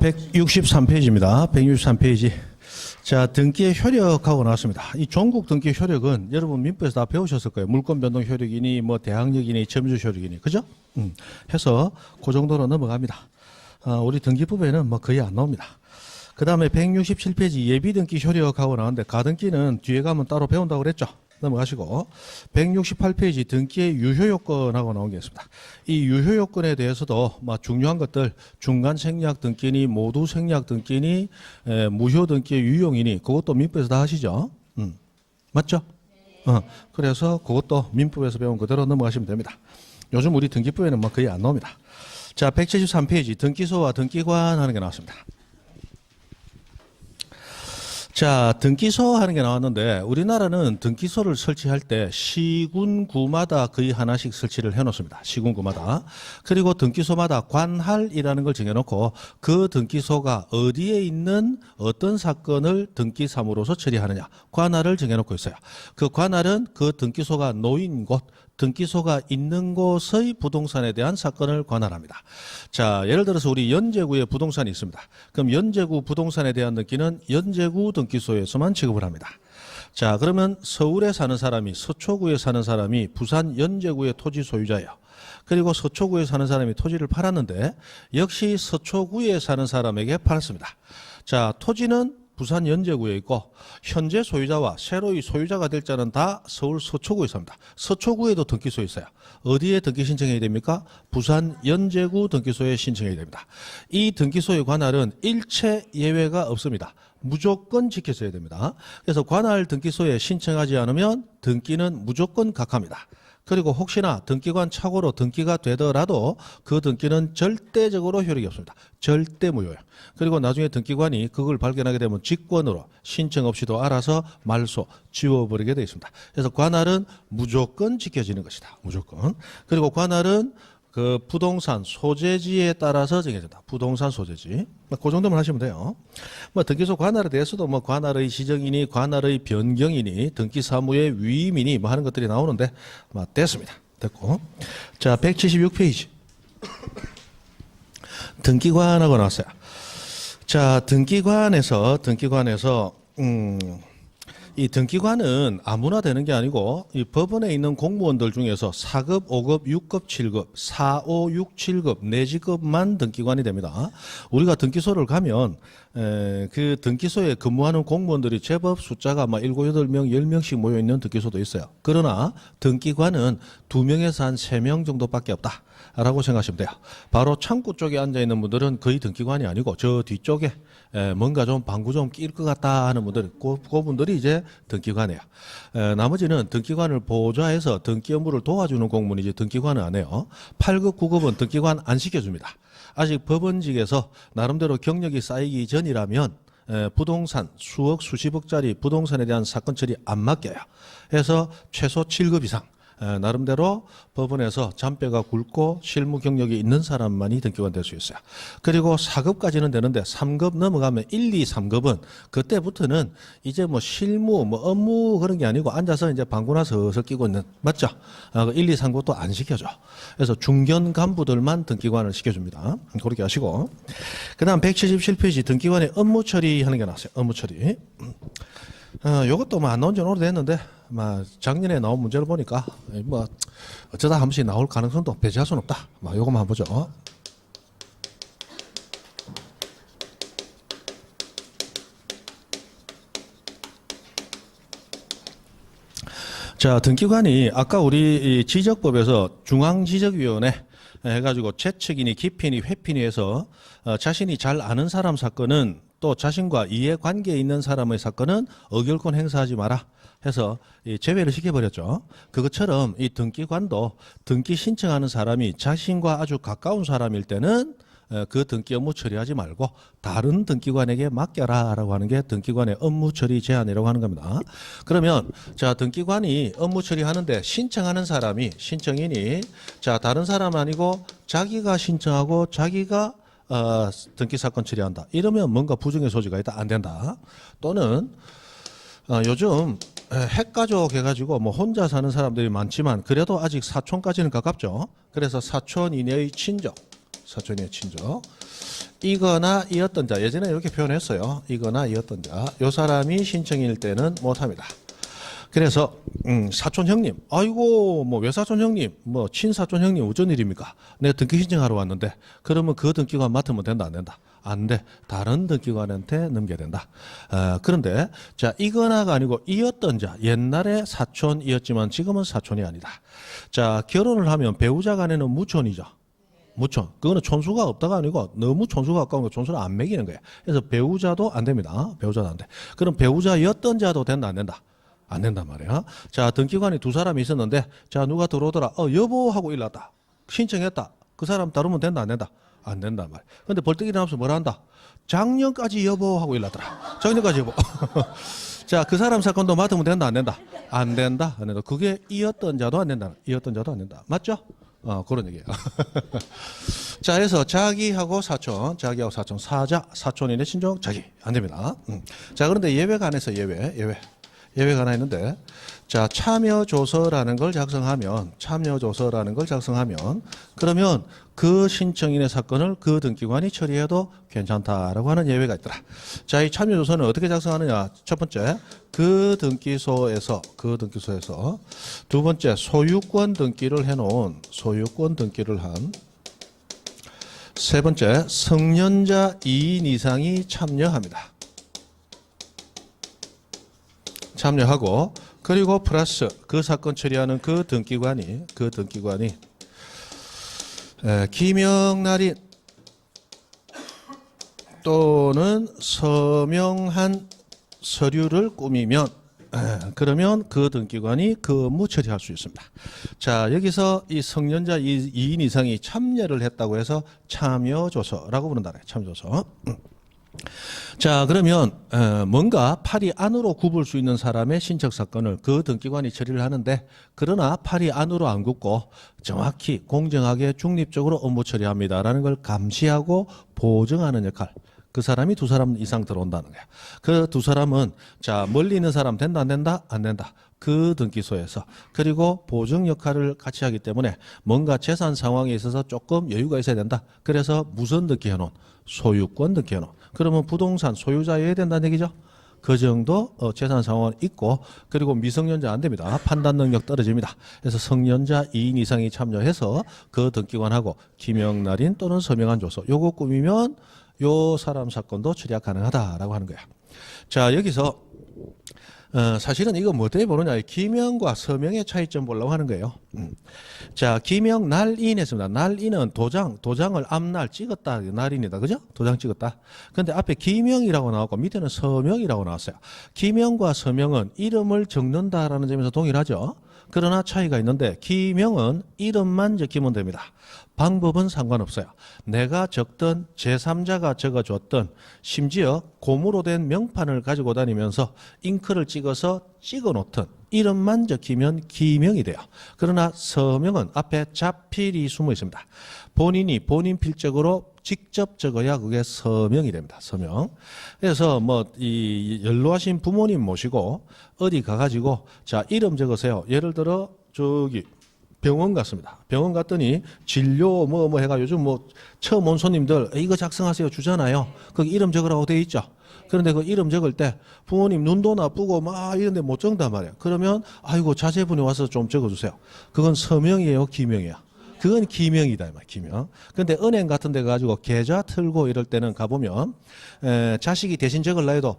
163페이지입니다. 163페이지. 자, 등기의 효력하고 나왔습니다. 이 종국 등기 효력은 여러분 민법에서 다 배우셨을 거예요. 물권 변동 효력이니 뭐 대항력이니 점유 효력이니 그죠? 해서 그 정도로 넘어갑니다. 우리 등기법에는 뭐 거의 안 나옵니다. 그 다음에 167페이지 예비 등기 효력하고 나왔는데 가등기는 뒤에 가면 따로 배운다고 그랬죠? 넘어가시고 168페이지 등기의 유효요건하고 나온 게 있습니다. 이 유효요건에 대해서도 중요한 것들 중간 생략 등기니 모두 생략 등기니 무효 등기의 유용이니 그것도 민법에서 다 하시죠. 맞죠? 그래서 그것도 민법에서 배운 그대로 넘어가시면 됩니다. 요즘 우리 등기법에는 거의 안 나옵니다. 자, 173페이지 등기소와 등기관 하는 게 나왔습니다. 자, 등기소 하는 게 나왔는데 우리나라는 등기소를 설치할 때 시군구마다 거의 하나씩 설치를 해놓습니다. 시군구마다. 그리고 등기소마다 관할이라는 걸 정해놓고 그 등기소가 어디에 있는 어떤 사건을 등기사무로서 처리하느냐. 관할을 정해놓고 있어요. 그 관할은 그 등기소가 놓인 곳, 등기소가 있는 곳의 부동산에 대한 사건을 관할합니다. 자, 예를 들어서 우리 연제구에 부동산이 있습니다. 그럼 연제구 부동산에 대한 등기는 연제구 등기소에서만 취급을 합니다. 자, 그러면 서울에 사는 사람이 서초구에 사는 사람이 부산 연제구의 토지 소유자예요. 그리고 서초구에 사는 사람이 토지를 팔았는데 역시 서초구에 사는 사람에게 팔았습니다. 자, 토지는 부산 연제구에 있고 현재 소유자와 새로이 소유자가 될 자는 다 서울 서초구에 있습니다. 서초구에도 등기소 있어요. 어디에 등기 신청해야 됩니까? 부산 연제구 등기소에 신청해야 됩니다. 이 등기소의 관할은 일체 예외가 없습니다. 무조건 지켜져야 됩니다. 그래서 관할 등기소에 신청하지 않으면 등기는 무조건 각하입니다. 그리고 혹시나 등기관 착오로 등기가 되더라도 그 등기는 절대적으로 효력이 없습니다. 절대 무효예요. 그리고 나중에 등기관이 그걸 발견하게 되면 직권으로 신청 없이도 알아서 말소, 지워버리게 되어 있습니다. 그래서 관할은 무조건 지켜지는 것이다. 무조건. 그리고 관할은 그 부동산 소재지에 따라서 정해진다. 부동산 소재지. 그 정도만 하시면 돼요. 등기소 관할에 대해서도 관할의 지정이니 관할의 변경이니 등기사무의 위임이니 하는 것들이 나오는데 됐습니다. 됐고. 자, 176페이지. 등기관하고 나왔어요. 자, 등기관에서 이 등기관은 아무나 되는 게 아니고 이 법원에 있는 공무원들 중에서 4급, 5급, 6급, 7급, 4, 5, 6, 7급, 4직급만 등기관이 됩니다. 우리가 등기소를 가면 그 등기소에 근무하는 공무원들이 제법 숫자가 7, 8명, 10명씩 모여있는 등기소도 있어요. 그러나 등기관은 2명에서 한 3명 정도밖에 없다. 라고 생각하시면 돼요. 바로 창구 쪽에 앉아있는 분들은 거의 등기관이 아니고 저 뒤쪽에 뭔가 좀 방구 좀 낄 것 같다 하는 분들, 그분들이 이제 등기관이에요. 나머지는 등기관을 보좌해서 등기 업무를 도와주는 공무원이 이제 등기관은 안 해요. 8급, 9급은 등기관 안 시켜줍니다. 아직 법원직에서 나름대로 경력이 쌓이기 전이라면 부동산 수억, 수십억짜리 부동산에 대한 사건 처리 안 맡겨요. 그래서 최소 7급 이상. 나름대로 법원에서 잔뼈가 굵고 실무 경력이 있는 사람만이 등기관 될 수 있어요. 그리고 4급까지는 되는데 3급 넘어가면 1, 2, 3급은 그때부터는 이제 실무, 업무 그런 게 아니고 앉아서 이제 방구나 서서 끼고 있는, 맞죠? 1, 2, 3급도 안 시켜줘. 그래서 중견 간부들만 등기관을 시켜줍니다. 그렇게 하시고. 그 다음 177페이지 등기관의 업무 처리하는 게 나왔어요. 업무 처리. 요것도 안 나온 지는 오래됐는데, 작년에 나온 문제를 보니까, 어쩌다 한 번씩 나올 가능성도 배제할 수는 없다. 요것만 한번 보죠. 자, 등기관이 아까 우리 지적법에서 중앙지적위원회 해가지고 재측이니 기피니 회피니 해서 자신이 잘 아는 사람 사건은 또 자신과 이해관계에 있는 사람의 사건은 의결권 행사하지 마라 해서 제외를 시켜버렸죠. 그것처럼 이 등기관도 등기 신청하는 사람이 자신과 아주 가까운 사람일 때는 그 등기 업무 처리하지 말고 다른 등기관에게 맡겨라 라고 하는 게 등기관의 업무 처리 제한이라고 하는 겁니다. 그러면 자, 등기관이 업무 처리하는데 신청하는 사람이 신청인이 자, 다른 사람 아니고 자기가 신청하고 자기가 등기 사건 처리한다. 이러면 뭔가 부정의 소지가 있다. 안 된다. 또는 요즘 핵가족 해가지고 혼자 사는 사람들이 많지만 그래도 아직 사촌까지는 가깝죠. 그래서 사촌 이내의 친족 이거나 이었던 자, 예전에 이렇게 표현했어요. 이거나 이었던 자, 요 사람이 신청일 때는 못합니다. 그래서 사촌 형님, 아이고 뭐 외사촌 형님, 뭐 친사촌 형님 어쩐 일입니까? 내가 등기 신청하러 왔는데 그러면 그 등기관 맡으면 된다 안 된다? 안 돼. 다른 등기관한테 넘겨야 된다. 그런데 자 이거나가 아니고 이었던 자, 옛날에 사촌이었지만 지금은 사촌이 아니다. 자 결혼을 하면 배우자 간에는 무촌이죠. 무촌. 그거는 촌수가 없다가 아니고 너무 촌수가 가까운 거 촌수를 안 매기는 거예요. 그래서 배우자도 안 됩니다. 배우자도 안 돼. 그럼 배우자였던 자도 된다 안 된다? 안 된단 말이야. 자, 등기관이 두 사람이 있었는데, 자, 누가 들어오더라. 여보 하고 일났다. 신청했다. 그 사람 다루면 된다, 안 된다? 안 된단 말이야. 근데 벌떡 일어나면서 뭐라 한다? 작년까지 여보 하고 일났더라. 작년까지 여보. 자, 그 사람 사건도 맡으면 된다, 안 된다? 안 된다, 안 된다. 그게 이었던 자도 안 된다. 이었던 자도 안 된다. 맞죠? 그런 얘기예요. 자, 그래서 자기하고 사촌, 사자, 사촌이네 친족, 자기. 안 됩니다. 자, 그런데 예외가 안 해서 예외가 하나 있는데, 자, 참여조서라는 걸 작성하면, 그러면 그 신청인의 사건을 그 등기관이 처리해도 괜찮다라고 하는 예외가 있더라. 자, 이 참여조서는 어떻게 작성하느냐? 첫 번째, 그 등기소에서, 두 번째, 소유권 등기를 해놓은, 세 번째, 성년자 2인 이상이 참여하고 그리고 플러스 그 사건 처리하는 그 등기관이 기명날인 또는 서명한 서류를 꾸미면 그러면 그 등기관이 그 업무 처리할 수 있습니다. 자, 여기서 이 성년자 2인 이상이 참여를 했다고 해서 참여조서라고 부른다. 참여조서. 자, 그러면 뭔가 팔이 안으로 굽을 수 있는 사람의 신청 사건을 그 등기관이 처리를 하는데, 그러나 팔이 안으로 안 굽고 정확히 공정하게 중립적으로 업무 처리합니다라는 걸 감시하고 보증하는 역할. 그 사람이 두 사람 이상 들어온다는 거야. 그 두 사람은 자 멀리 있는 사람 된다 안 된다? 안 된다. 그 등기소에서. 그리고 보증 역할을 같이 하기 때문에 뭔가 재산 상황에 있어서 조금 여유가 있어야 된다. 그래서 무선 등기해놓은 소유권 등기해놓은. 그러면 부동산 소유자여야 된다는 얘기죠. 그 정도 재산 상황은 있고, 그리고 미성년자 안 됩니다. 판단 능력 떨어집니다. 그래서 성년자 2인 이상이 참여해서 그 등기관하고 기명날인 또는 서명한 조서 요거 꾸미면 요 사람 사건도 처리가 가능하다라고 하는 거야. 자, 여기서 사실은 이거 뭐 때문에 보느냐, 기명과 서명의 차이점 보려고 하는 거예요. 자, 기명 날인 했습니다. 날인은 도장을 앞날 찍었다 날인이다, 그죠? 도장 찍었다. 근데 앞에 기명이라고 나왔고 밑에는 서명이라고 나왔어요. 기명과 서명은 이름을 적는다라는 점에서 동일하죠. 그러나 차이가 있는데, 기명은 이름만 적히면 됩니다. 방법은 상관없어요. 내가 적던 제3자가 적어줬던, 심지어 고무로 된 명판을 가지고 다니면서 잉크를 찍어서 찍어놓던 이름만 적히면 기명이 돼요. 그러나 서명은 앞에 자필이 숨어 있습니다. 본인 필적으로 직접 적어야 그게 서명이 됩니다. 서명. 그래서 뭐 이 연로하신 부모님 모시고 어디 가가지고 자 이름 적으세요. 예를 들어 저기 병원 갔습니다. 병원 갔더니 진료 뭐 해가 요즘 뭐 처음 온 손님들 이거 작성하세요 주잖아요. 거기 이름 적으라고 돼 있죠. 그런데 그 이름 적을 때 부모님 눈도 나쁘고 막 이런데 못 적는단 말이에요. 그러면 아이고 자제분이 와서 좀 적어주세요. 그건 서명이에요, 기명이에요. 그건 기명이다, 기명. 근데 은행 같은 데 가지고 계좌 틀고 이럴 때는 가보면 자식이 대신 적을라 해도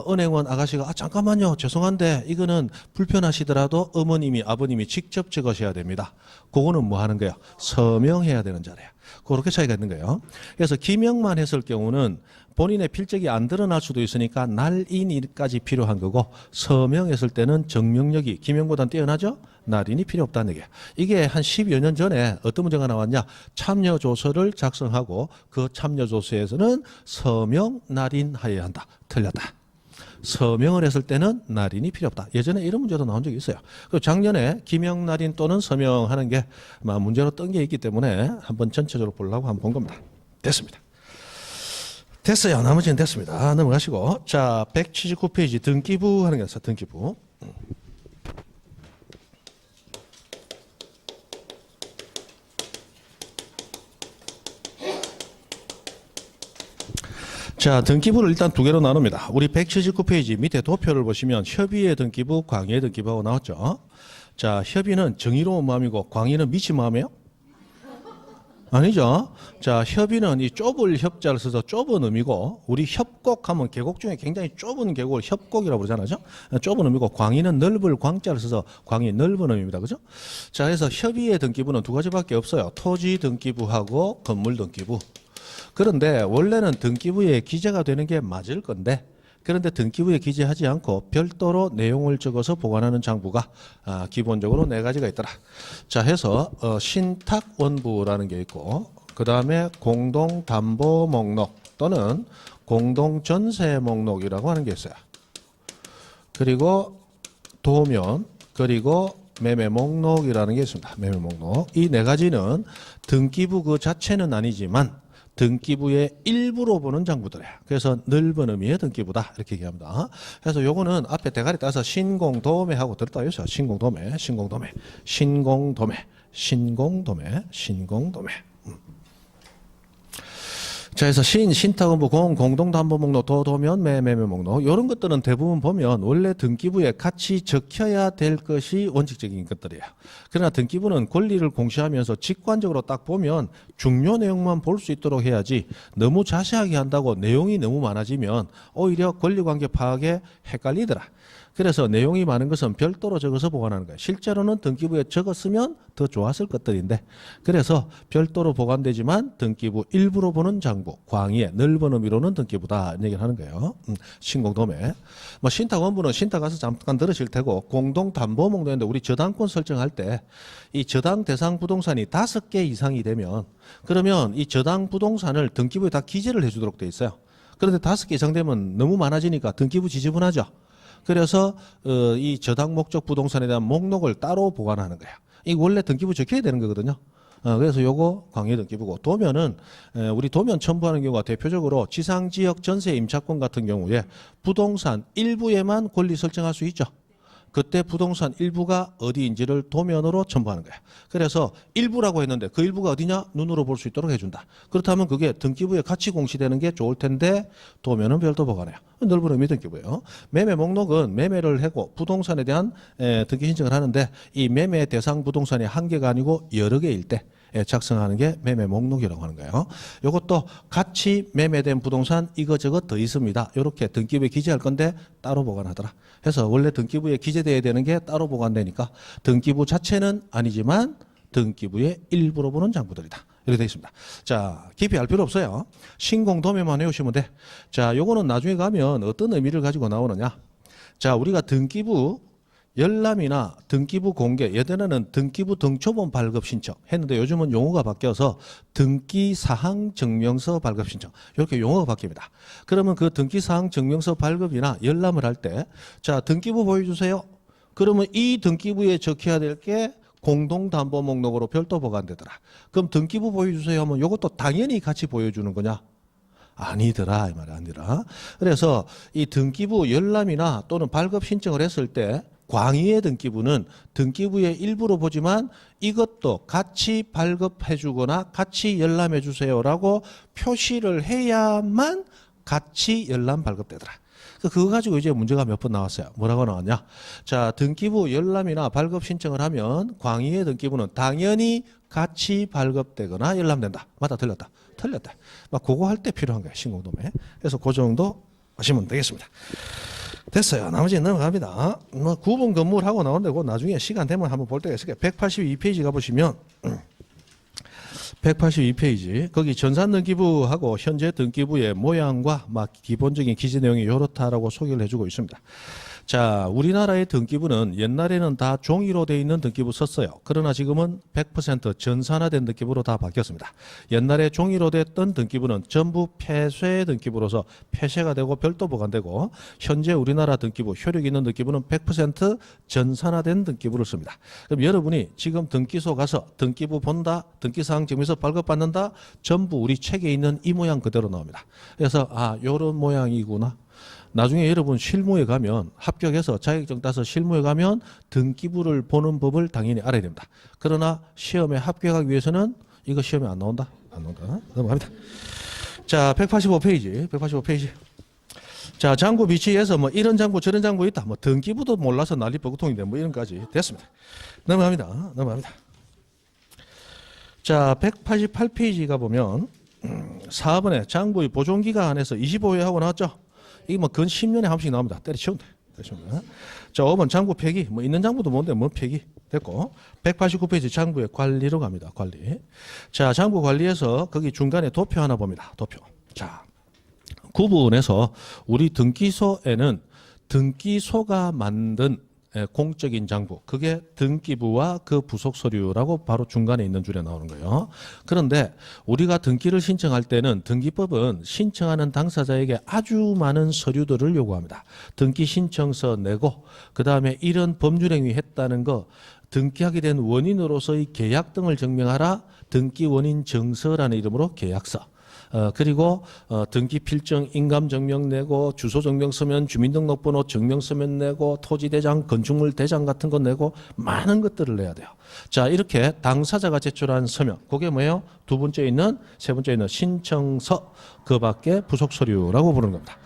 은행원 아가씨가 잠깐만요, 죄송한데 이거는 불편하시더라도 어머님이 아버님이 직접 적으셔야 됩니다. 그거는 뭐 하는 거예요? 서명해야 되는 자리야. 그렇게 차이가 있는 거예요. 그래서 기명만 했을 경우는 본인의 필적이 안 드러날 수도 있으니까 날인까지 필요한 거고, 서명했을 때는 증명력이 기명보다는 뛰어나죠? 날인이 필요 없다는 얘기야. 이게 한 10여 년 전에 어떤 문제가 나왔냐? 참여조서를 작성하고 그 참여조서에서는 서명, 날인하여야 한다. 틀렸다. 서명을 했을 때는 날인이 필요 없다. 예전에 이런 문제도 나온 적이 있어요. 그리고 작년에 기명, 날인 또는 서명하는 게 문제로 뜬 게 있기 때문에 한번 전체적으로 보려고 한번 본 겁니다. 됐습니다. 됐어요. 나머지는 됐습니다. 넘어가시고. 자, 179페이지 등기부 하는 게 있어요. 등기부. 자, 등기부를 일단 두 개로 나눕니다. 우리 179페이지 밑에 도표를 보시면 협의의 등기부, 광의의 등기부하고 나왔죠. 자, 협의는 정의로운 마음이고 광의는 미친 마음이에요? 아니죠. 자, 협의는 이 좁을 협자를 써서 좁은 의미고, 우리 협곡하면 계곡 중에 굉장히 좁은 계곡을 협곡이라고 그러잖아요. 좁은 의미고, 광의는 넓을 광자를 써서 광이 넓은 의미입니다. 그죠? 자, 그래서 협의의 등기부는 두 가지밖에 없어요. 토지 등기부하고 건물 등기부. 그런데 원래는 등기부에 기재가 되는 게 맞을 건데, 그런데 등기부에 기재하지 않고 별도로 내용을 적어서 보관하는 장부가 기본적으로 네 가지가 있더라. 자, 해서 신탁원부라는 게 있고, 그 다음에 공동담보 목록 또는 공동전세 목록이라고 하는 게 있어요. 그리고 도면, 그리고 매매 목록이라는 게 있습니다. 매매 목록. 이 네 가지는 등기부 그 자체는 아니지만 등기부의 일부로 보는 장부들이에요. 그래서 넓은 의미의 등기부다 이렇게 얘기합니다. 그래서 요거는 앞에 대가리 따서 신공도매하고 들었다 했어요. 신공도매, 신공도매, 신공도매, 신공도매, 신공도매. 자, 그래서 신탁원부, 공동담보목록, 도면, 매매 목록 이런 것들은 대부분 보면 원래 등기부에 같이 적혀야 될 것이 원칙적인 것들이에요. 그러나 등기부는 권리를 공시하면서 직관적으로 딱 보면 중요 내용만 볼 수 있도록 해야지 너무 자세하게 한다고 내용이 너무 많아지면 오히려 권리관계 파악에 헷갈리더라. 그래서 내용이 많은 것은 별도로 적어서 보관하는 거예요. 실제로는 등기부에 적었으면 더 좋았을 것들인데, 그래서 별도로 보관되지만 등기부 일부로 보는 장부, 광의의 넓은 의미로는 등기부다 이런 얘기를 하는 거예요. 신공도매. 뭐 신탁원부는 신탁 가서 잠깐 들으실 테고, 공동담보목록인데 우리 저당권 설정할 때 이 저당 대상 부동산이 5개 이상이 되면, 그러면 이 저당 부동산을 등기부에 다 기재를 해주도록 돼 있어요. 그런데 5개 이상 되면 너무 많아지니까 등기부 지저분하죠. 그래서 이 저당 목적 부동산에 대한 목록을 따로 보관하는 거예요. 이 원래 등기부 적혀야 되는 거거든요. 그래서 요거 광의 등기부고, 도면은 우리 도면 첨부하는 경우가 대표적으로 지상지역 전세 임차권 같은 경우에 부동산 일부에만 권리 설정할 수 있죠. 그때 부동산 일부가 어디인지를 도면으로 첨부하는 거야. 그래서 일부라고 했는데 그 일부가 어디냐? 눈으로 볼 수 있도록 해준다. 그렇다면 그게 등기부에 같이 공시되는 게 좋을 텐데 도면은 별도 보관해요. 넓은 의미 등기부예요. 매매 목록은 매매를 하고 부동산에 대한 등기 신청을 하는데, 이 매매 대상 부동산이 한 개가 아니고 여러 개일 때 작성하는 게 매매 목록이라고 하는 거예요. 이것도 같이 매매된 부동산 이거저거 더 있습니다. 이렇게 등기부에 기재할 건데 따로 보관하더라. 그래서 원래 등기부에 기재돼야 되는 게 따로 보관되니까 등기부 자체는 아니지만 등기부의 일부로 보는 장부들이다. 이렇게 되어 있습니다. 자, 깊이 알 필요 없어요. 신공도매만 해오시면 돼. 자, 요거는 나중에 가면 어떤 의미를 가지고 나오느냐. 자, 우리가 등기부 열람이나 등기부 공개, 예전에는 등기부 등초본 발급 신청 했는데 요즘은 용어가 바뀌어서 등기사항 증명서 발급 신청, 이렇게 용어가 바뀝니다. 그러면 그 등기사항 증명서 발급이나 열람을 할 때, 자, 등기부 보여주세요. 그러면 이 등기부에 적혀야 될 게 공동담보 목록으로 별도 보관되더라. 그럼 등기부 보여주세요 하면 이것도 당연히 같이 보여주는 거냐? 아니더라, 이 말이 아니라. 그래서 이 등기부 열람이나 또는 발급 신청을 했을 때 광의의 등기부는 등기부의 일부로 보지만 이것도 같이 발급해 주거나 같이 열람해 주세요라고 표시를 해야만 같이 열람 발급되더라. 그거 가지고 이제 문제가 몇 번 나왔어요. 뭐라고 나왔냐? 자, 등기부 열람이나 발급 신청을 하면 광의의 등기부는 당연히 같이 발급되거나 열람된다. 맞다, 틀렸다. 틀렸다. 막 그거 할 때 필요한 거예요, 신공도매. 그래서 그 정도 하시면 되겠습니다. 됐어요. 나머지는 넘어갑니다. 뭐 구분 건물하고 나오는데 그 나중에 시간 되면 한번 볼 때가 있을 거예요. 182페이지 가보시면 182페이지 거기 전산 등기부하고 현재 등기부의 모양과 막 기본적인 기재 내용이 이렇다라고 소개를 해주고 있습니다. 자, 우리나라의 등기부는 옛날에는 다 종이로 되어 있는 등기부 썼어요. 그러나 지금은 100% 전산화된 등기부로 다 바뀌었습니다. 옛날에 종이로 됐던 등기부는 전부 폐쇄 등기부로서 폐쇄가 되고 별도 보관되고, 현재 우리나라 등기부, 효력 있는 등기부는 100% 전산화된 등기부를 씁니다. 그럼 여러분이 지금 등기소 가서 등기부 본다, 등기사항 증명서 발급받는다, 전부 우리 책에 있는 이 모양 그대로 나옵니다. 그래서 요런 모양이구나. 나중에 여러분 실무에 가면, 합격해서 자격증 따서 실무에 가면 등기부를 보는 법을 당연히 알아야 됩니다. 그러나 시험에 합격하기 위해서는 이거 시험에 안 나온다? 안 나온다. 넘어갑니다. 자, 185페이지. 185페이지. 자, 장구 비치에서 뭐 이런 장구 저런 장구 있다. 뭐 등기부도 몰라서 난리 뻐구통인데 뭐 이런까지 됐습니다. 넘어갑니다. 넘어갑니다. 자, 188페이지가 보면 4번에 장부의 보존기간 안에서 25회 하고 나왔죠. 이게 뭐 근 10년에 한 번씩 나옵니다. 때려치우면 돼. 때려치우면 돼. 자, 5번 장부 폐기. 뭐 있는 장부도 뭔데 뭐 폐기 됐고 189페이지 장부의 관리로 갑니다. 관리. 자, 장부 관리에서 거기 중간에 도표 하나 봅니다. 도표. 자, 구분해서 우리 등기소에는 등기소가 만든 공적인 장부, 그게 등기부와 그 부속 서류라고 바로 중간에 있는 줄에 나오는 거예요. 그런데 우리가 등기를 신청할 때는 등기법은 신청하는 당사자에게 아주 많은 서류들을 요구합니다. 등기 신청서 내고 그다음에 이런 법률행위 했다는 거, 등기하게 된 원인으로서의 계약 등을 증명하라. 등기 원인 증서라는 이름으로 계약서. 그리고 등기 필정 인감 증명 내고 주소 증명 서면 주민등록번호 증명 서면 내고 토지 대장 건축물 대장 같은 거 내고 많은 것들을 내야 돼요. 자, 이렇게 당사자가 제출한 서면, 그게 뭐예요? 두 번째 있는, 세 번째 있는 신청서, 그 밖에 부속 서류라고 부르는 겁니다.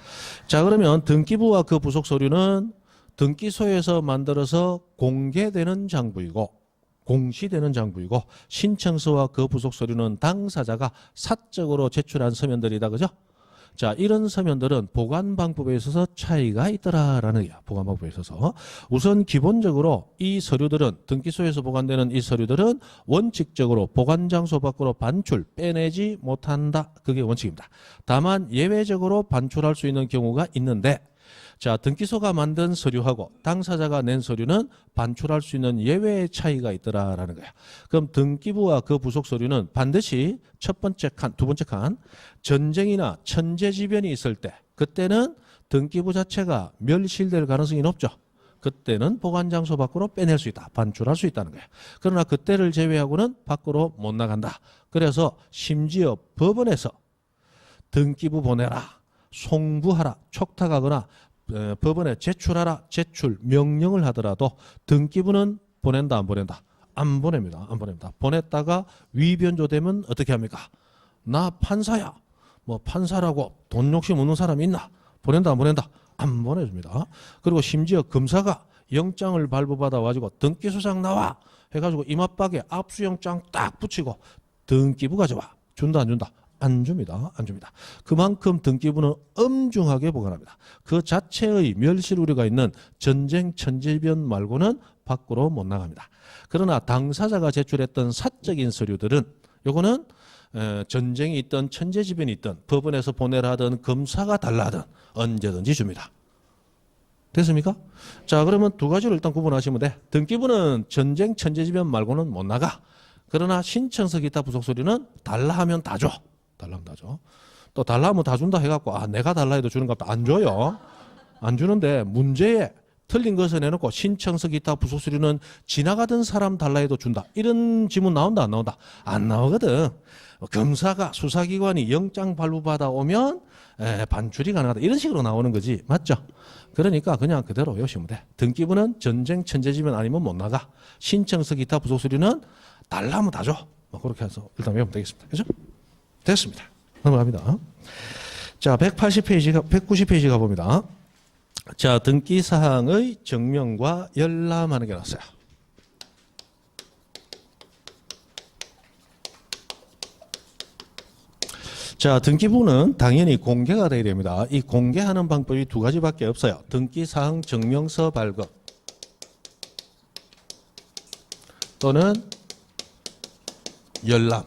자, 그러면 등기부와 그 부속 서류는 등기소에서 만들어서 공개되는 장부이고 공시되는 장부이고, 신청서와 그 부속 서류는 당사자가 사적으로 제출한 서면들이다. 그죠? 자, 이런 서면들은 보관 방법에 있어서 차이가 있더라라는 거야. 보관 방법에 있어서. 우선 기본적으로 이 서류들은, 등기소에서 보관되는 이 서류들은 원칙적으로 보관 장소 밖으로 반출, 빼내지 못한다. 그게 원칙입니다. 다만 예외적으로 반출할 수 있는 경우가 있는데, 자, 등기소가 만든 서류하고 당사자가 낸 서류는 반출할 수 있는 예외의 차이가 있더라라는 거야. 그럼 등기부와 그 부속 서류는 반드시 첫 번째 칸, 두 번째 칸, 전쟁이나 천재지변이 있을 때, 그때는 등기부 자체가 멸실될 가능성이 높죠. 그때는 보관장소 밖으로 빼낼 수 있다. 반출할 수 있다는 거야. 그러나 그때를 제외하고는 밖으로 못 나간다. 그래서 심지어 법원에서 등기부 보내라, 송부하라, 촉탁하거나 법원에 제출하라, 제출 명령을 하더라도 등기부는 보낸다, 안 보낸다? 안 보냅니다. 안 보냅니다. 보냈다가 위변조되면 어떻게 합니까? 나 판사야. 뭐 판사라고 돈 욕심 없는 사람이 있나? 보낸다, 안 보낸다? 안 보내줍니다. 그리고 심지어 검사가 영장을 발부받아 가지고 등기소장 나와 해가지고 이마박에 압수영장 딱 붙이고 등기부 가져와. 준다, 안 준다? 안 줍니다. 안 줍니다. 그만큼 등기부는 엄중하게 보관합니다. 그 자체의 멸실 우려가 있는 전쟁 천재변 말고는 밖으로 못 나갑니다. 그러나 당사자가 제출했던 사적인 서류들은, 요거는 전쟁이 있든 천재지변이 있든 법원에서 보내라 하든 검사가 달라 하든 언제든지 줍니다. 됐습니까? 자, 그러면 두 가지를 일단 구분하시면 돼. 등기부는 전쟁 천재지변 말고는 못 나가. 그러나 신청서 기타 부속 서류는 달라 하면 다 줘. 달라면 다 줘. 또 달라 하면 다 준다 해갖고 내가 달라 해도 주는 것 같다. 안 줘요. 안 주는데 문제에 틀린 것을 내놓고 신청서 기타 부속 서류는 지나가던 사람 달라 해도 준다. 이런 지문 나온다, 안 나온다? 안 나오거든. 검사가, 수사기관이 영장 발부받아 오면 반출이 가능하다. 이런 식으로 나오는 거지. 맞죠? 그러니까 그냥 그대로 외우시면 돼. 등기부는 전쟁 천재지변 아니면 못 나가. 신청서 기타 부속 서류는 달라 하면 다 줘. 뭐 그렇게 해서 일단 외우면 되겠습니다. 그죠? 됐습니다. 넘어갑니다. 자, 180페이지가, 190페이지 가봅니다. 자, 등기사항의 정명과 열람하는 게 나왔어요. 자, 등기부는 당연히 공개가 돼야 됩니다. 이 공개하는 방법이 두 가지밖에 없어요. 등기사항 정명서 발급 또는 열람.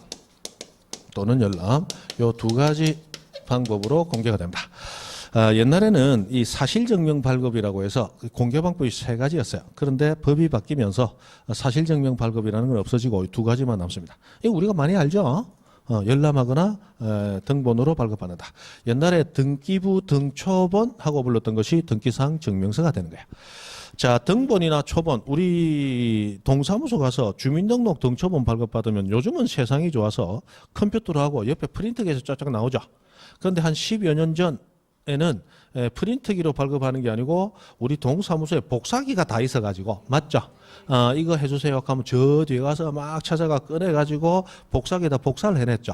요 두 가지 방법으로 공개가 됩니다. 옛날에는 이 사실증명 발급이라고 해서 공개 방법이 세 가지였어요. 그런데 법이 바뀌면서 사실증명 발급이라는 건 없어지고 두 가지만 남습니다. 이거 우리가 많이 알죠? 열람하거나 등본으로 발급받는다. 옛날에 등기부 등초본하고 불렀던 것이 등기사항 증명서가 되는 거예요. 자, 등본이나 초본, 우리 동사무소 가서 주민등록 등초본 발급받으면 요즘은 세상이 좋아서 컴퓨터로 하고 옆에 프린터기에서 쫙쫙 나오죠. 그런데 한 10여 년 전에는 프린터기로 발급하는 게 아니고 우리 동사무소에 복사기가 다 있어가지고, 맞죠? 이거 해주세요 하면 저 뒤에 가서 막 찾아가 꺼내가지고 복사기에다 복사를 해냈죠.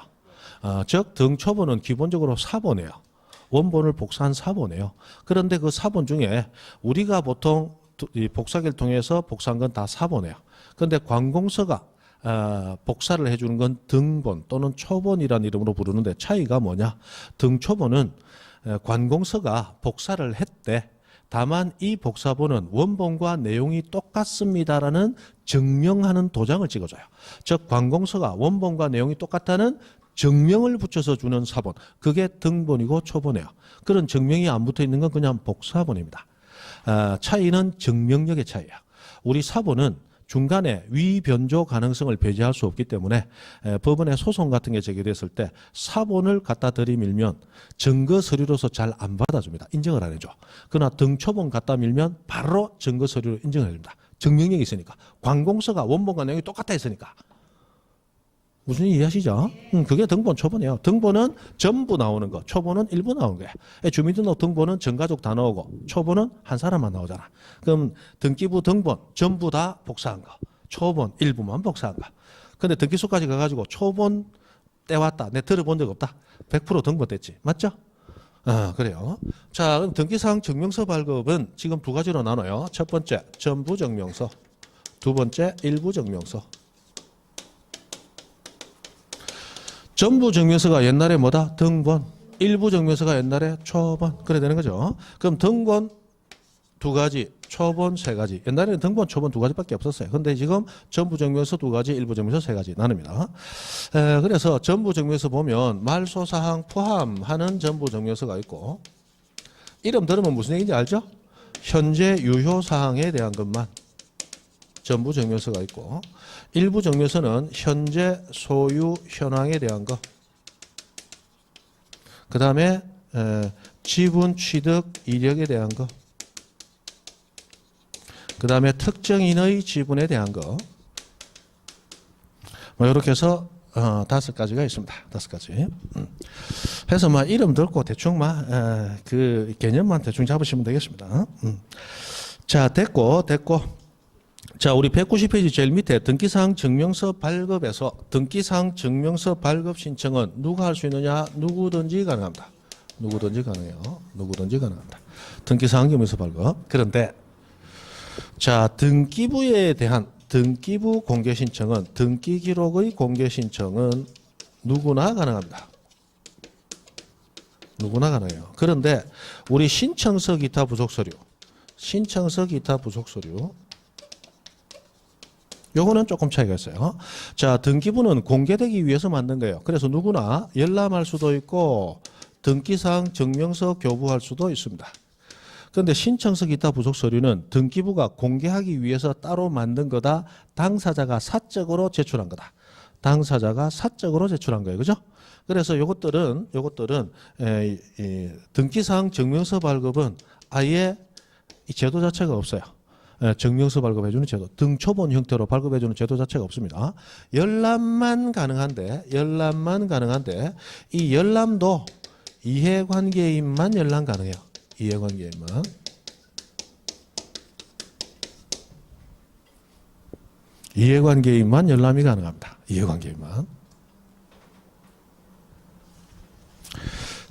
즉 등초본은 기본적으로 사본이에요. 원본을 복사한 사본이에요. 그런데 그 사본 중에 우리가 보통 이 복사기를 통해서 복사한 건 다 사본이에요. 그런데 관공서가 복사를 해주는 건 등본 또는 초본이라는 이름으로 부르는데 차이가 뭐냐? 등초본은 관공서가 복사를 했대. 다만 이 복사본은 원본과 내용이 똑같습니다라는 증명하는 도장을 찍어줘요. 즉 관공서가 원본과 내용이 똑같다는 증명을 붙여서 주는 사본. 그게 등본이고 초본이에요. 그런 증명이 안 붙어 있는 건 그냥 복사본입니다. 차이는 증명력의 차이예요. 우리 사본은 중간에 위변조 가능성을 배제할 수 없기 때문에 법원에 소송 같은 게 제기됐을 때 사본을 갖다 들이밀면 증거 서류로서 잘 안 받아줍니다. 인정을 안 해줘. 그러나 등초본 갖다 밀면 바로 증거 서류로 인정을 해줍니다. 증명력이 있으니까. 관공서가 원본과 내용이 똑같아 있으니까. 무슨 이해하시죠? 그게 등본, 초본이에요. 등본은 전부 나오는 거, 초본은 일부 나오는 거예요. 주민등록 등본은 전가족 다 나오고 초본은 한 사람만 나오잖아. 그럼 등기부 등본 전부 다 복사한 거, 초본 일부만 복사한 거. 근데 등기소까지 가가지고 초본 떼왔다. 내 들어본 적 없다. 100% 등본 뗐지. 맞죠? 그래요. 자, 그럼 등기사항 증명서 발급은 지금 두 가지로 나눠요. 첫 번째, 전부 증명서. 두 번째, 일부 증명서. 전부 증명서가 옛날에 뭐다? 등본. 일부 증명서가 옛날에 초본. 그래 되는 거죠. 그럼 등본 두 가지, 초본 세 가지. 옛날에는 등본, 초본 두 가지밖에 없었어요. 근데 지금 전부 증명서 두 가지, 일부 증명서 세 가지 나눕니다. 그래서 전부 증명서 보면 말소 사항 포함하는 전부 증명서가 있고, 이름 들으면 무슨 얘기인지 알죠? 현재 유효 사항에 대한 것만 전부 증명서가 있고, 일부 증명서는 현재 소유 현황에 대한 것, 그 다음에 지분 취득 이력에 대한 것, 그 다음에 특정인의 지분에 대한 것, 이렇게 해서 5가지가 있습니다. 5가지. 그래서 이름 듣고 대충 그 개념만 대충 잡으시면 되겠습니다. 자, 됐고. 자, 우리 190페이지 제일 밑에 등기사항 증명서 발급에서 등기사항 증명서 발급 신청은 누가 할 수 있느냐? 누구든지 가능합니다. 누구든지 가능해요. 누구든지 가능합니다. 등기사항 증명서 발급. 그런데 자, 등기부에 대한 등기부 공개 신청은 등기 기록의 공개 신청은 누구나 가능합니다. 누구나 가능해요. 그런데 우리 신청서 기타 부속 서류, 신청서 기타 부속 서류 요거는 조금 차이가 있어요. 자, 등기부는 공개되기 위해서 만든 거예요. 그래서 누구나 열람할 수도 있고 등기사항 증명서 교부할 수도 있습니다. 그런데 신청서 기타 부속 서류는 등기부가 공개하기 위해서 따로 만든 거다. 당사자가 사적으로 제출한 거다. 당사자가 사적으로 제출한 거예요. 그죠? 그래서 요것들은 등기사항 증명서 발급은 아예 이 제도 자체가 없어요. 증명서 발급해주는 제도, 등초본 형태로 발급해주는 제도 자체가 없습니다. 열람만 가능한데 이 열람도 이해관계인만 열람 가능해요. 이해관계인만. 이해관계인만 열람이 가능합니다. 이해관계인만.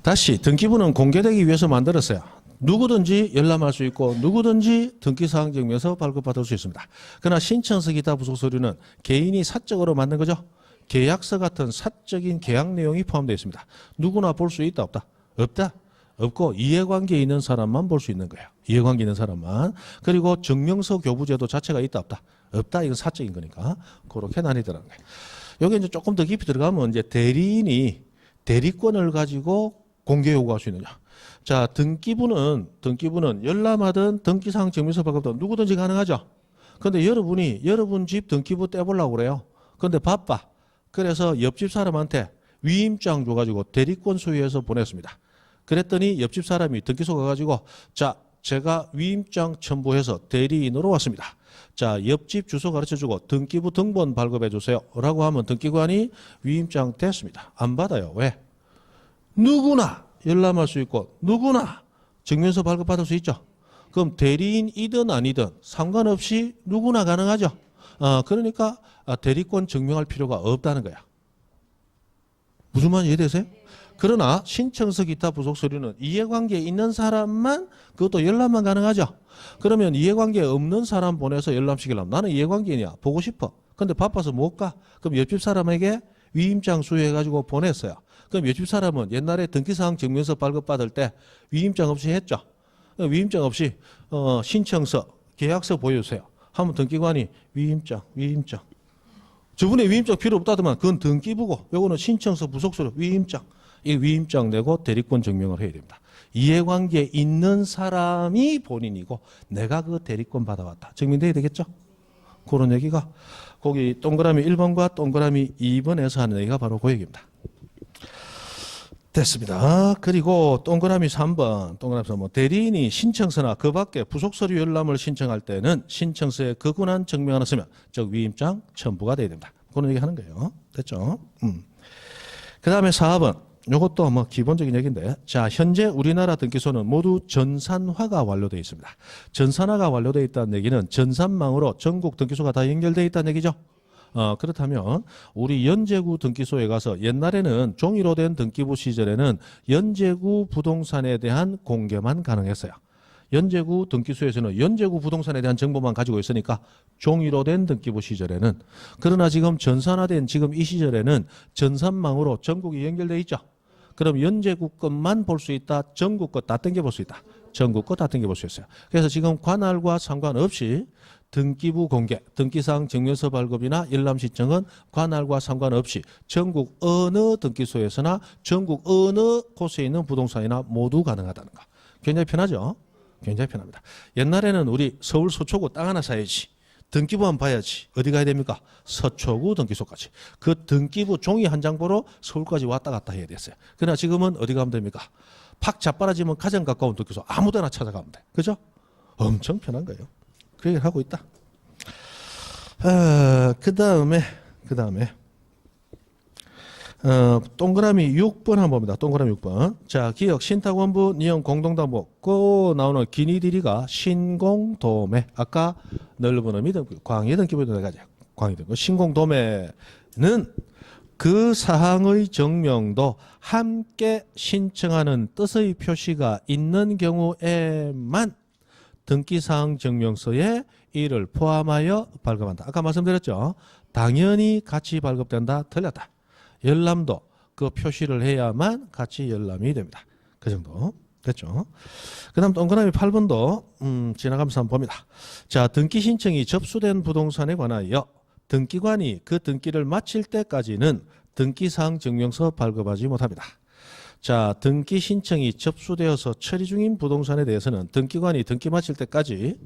다시 등기부는 공개되기 위해서 만들었어요. 누구든지 열람할 수 있고 누구든지 등기사항 증명서 발급받을 수 있습니다. 그러나 신청서 기타 부속 서류는 개인이 사적으로 만든 거죠. 계약서 같은 사적인 계약 내용이 포함되어 있습니다. 누구나 볼 수 있다 없다? 없다. 없고 이해관계 있는 사람만 볼 수 있는 거예요. 이해관계 있는 사람만. 그리고 증명서 교부제도 자체가 있다 없다? 없다. 이건 사적인 거니까 그렇게 나뉘더라는 거예요. 여기 이제 조금 더 깊이 들어가면 이제 대리인이 대리권을 가지고 공개 요구할 수 있느냐. 자, 등기부는 열람하든 등기사항 증명서 발급도 누구든지 가능하죠. 그런데 여러분 집 등기부 떼보려고 그래요. 그런데 바빠. 그래서 옆집 사람한테 위임장 줘가지고 대리권 소유해서 보냈습니다. 그랬더니 옆집 사람이 등기소 가가지고 자, 제가 위임장 첨부해서 대리인으로 왔습니다. 자, 옆집 주소 가르쳐주고 등기부 등본 발급해 주세요 라고 하면 등기관이 위임장 됐습니다. 안 받아요. 왜? 누구나 열람할 수 있고 누구나 증명서 발급받을 수 있죠. 그럼 대리인이든 아니든 상관없이 누구나 가능하죠. 그러니까 대리권 증명할 필요가 없다는 거야. 무슨 말인지 이해되세요? 그러나 신청서 기타 부속 서류는 이해관계에 있는 사람만 그것도 열람만 가능하죠. 그러면 이해관계에 없는 사람 보내서 열람시키려면 나는 이해관계냐 보고 싶어. 근데 바빠서 못 가. 그럼 옆집 사람에게 위임장 수여해가지고 보냈어요. 그럼 옆집 사람은 옛날에 등기사항 증명서 발급받을 때 위임장 없이 했죠. 위임장 없이 신청서 계약서 보여주세요. 하면 등기관이 위임장 저분의 위임장 필요 없다더만 그건 등기부고 요거는 신청서 부속서류 위임장 이 위임장 내고 대리권 증명을 해야 됩니다. 이해관계에 있는 사람이 본인이고 내가 그 대리권 받아왔다. 증명돼야 되겠죠? 그런 얘기가 거기 동그라미 1번과 동그라미 2번에서 하는 얘기가 바로 그 얘기입니다. 됐습니다. 그리고 동그라미 3번 대리인이 신청서나 그 밖에 부속서류 열람을 신청할 때는 신청서에 거군한 증명하나 쓰면 즉 위임장 첨부가 돼야 됩니다. 그런 얘기 하는 거예요. 됐죠? 그 다음에 4번 이것도 뭐 기본적인 얘기인데 자 현재 우리나라 등기소는 모두 전산화가 완료되어 있습니다. 전산화가 완료되어 있다는 얘기는 전산망으로 전국 등기소가 다 연결되어 있다는 얘기죠. 그렇다면 우리 연제구 등기소에 가서 옛날에는 종이로 된 등기부 시절에는 연제구 부동산에 대한 공개만 가능했어요. 연제구 등기소에서는 연제구 부동산에 대한 정보만 가지고 있으니까 종이로 된 등기부 시절에는 그러나 지금 전산화된 지금 이 시절에는 전산망으로 전국이 연결되어 있죠. 그럼 연제구 것만 볼 수 있다. 전국 것 다 땡겨볼 수 있다. 전국 것 다 땡겨볼 수 있어요. 그래서 지금 관할과 상관없이 등기부 공개, 등기사항 증명서 발급이나 열람 신청은 관할과 상관없이 전국 어느 등기소에서나 전국 어느 곳에 있는 부동산이나 모두 가능하다는 거. 굉장히 편하죠? 굉장히 편합니다. 옛날에는 우리 서울 서초구 땅 하나 사야지. 등기부만 봐야지. 어디 가야 됩니까? 서초구 등기소까지. 그 등기부 종이 한 장 보러 서울까지 왔다 갔다 해야 됐어요. 그러나 지금은 어디 가면 됩니까? 팍 자빠라지면 가장 가까운 등기소 아무 데나 찾아가면 돼. 그죠? 엄청 편한 거예요. 그 얘기를 하고 있다. 그 다음에 동그라미 6번 한번 봅니다. 동그라미 6번. 자, 기억, 신탁원부, 니형, 공동담보. 그 나오는 기니디리가 신공도매. 아까 넓은 의미 등기, 광의 등기부도 내가지. 광의 등기. 신공도매는 그 사항의 정명도 함께 신청하는 뜻의 표시가 있는 경우에만 등기사항 증명서에 이를 포함하여 발급한다. 아까 말씀드렸죠. 당연히 같이 발급된다. 틀렸다. 열람도 그 표시를 해야만 같이 열람이 됩니다. 그 정도 됐죠. 그 다음 동그라미 8번도 지나가면서 한번 봅니다. 자, 등기 신청이 접수된 부동산에 관하여 등기관이 그 등기를 마칠 때까지는 등기사항 증명서 발급하지 못합니다. 자, 등기 신청이 접수되어서 처리 중인 부동산에 대해서는 등기관이 등기 마칠 때까지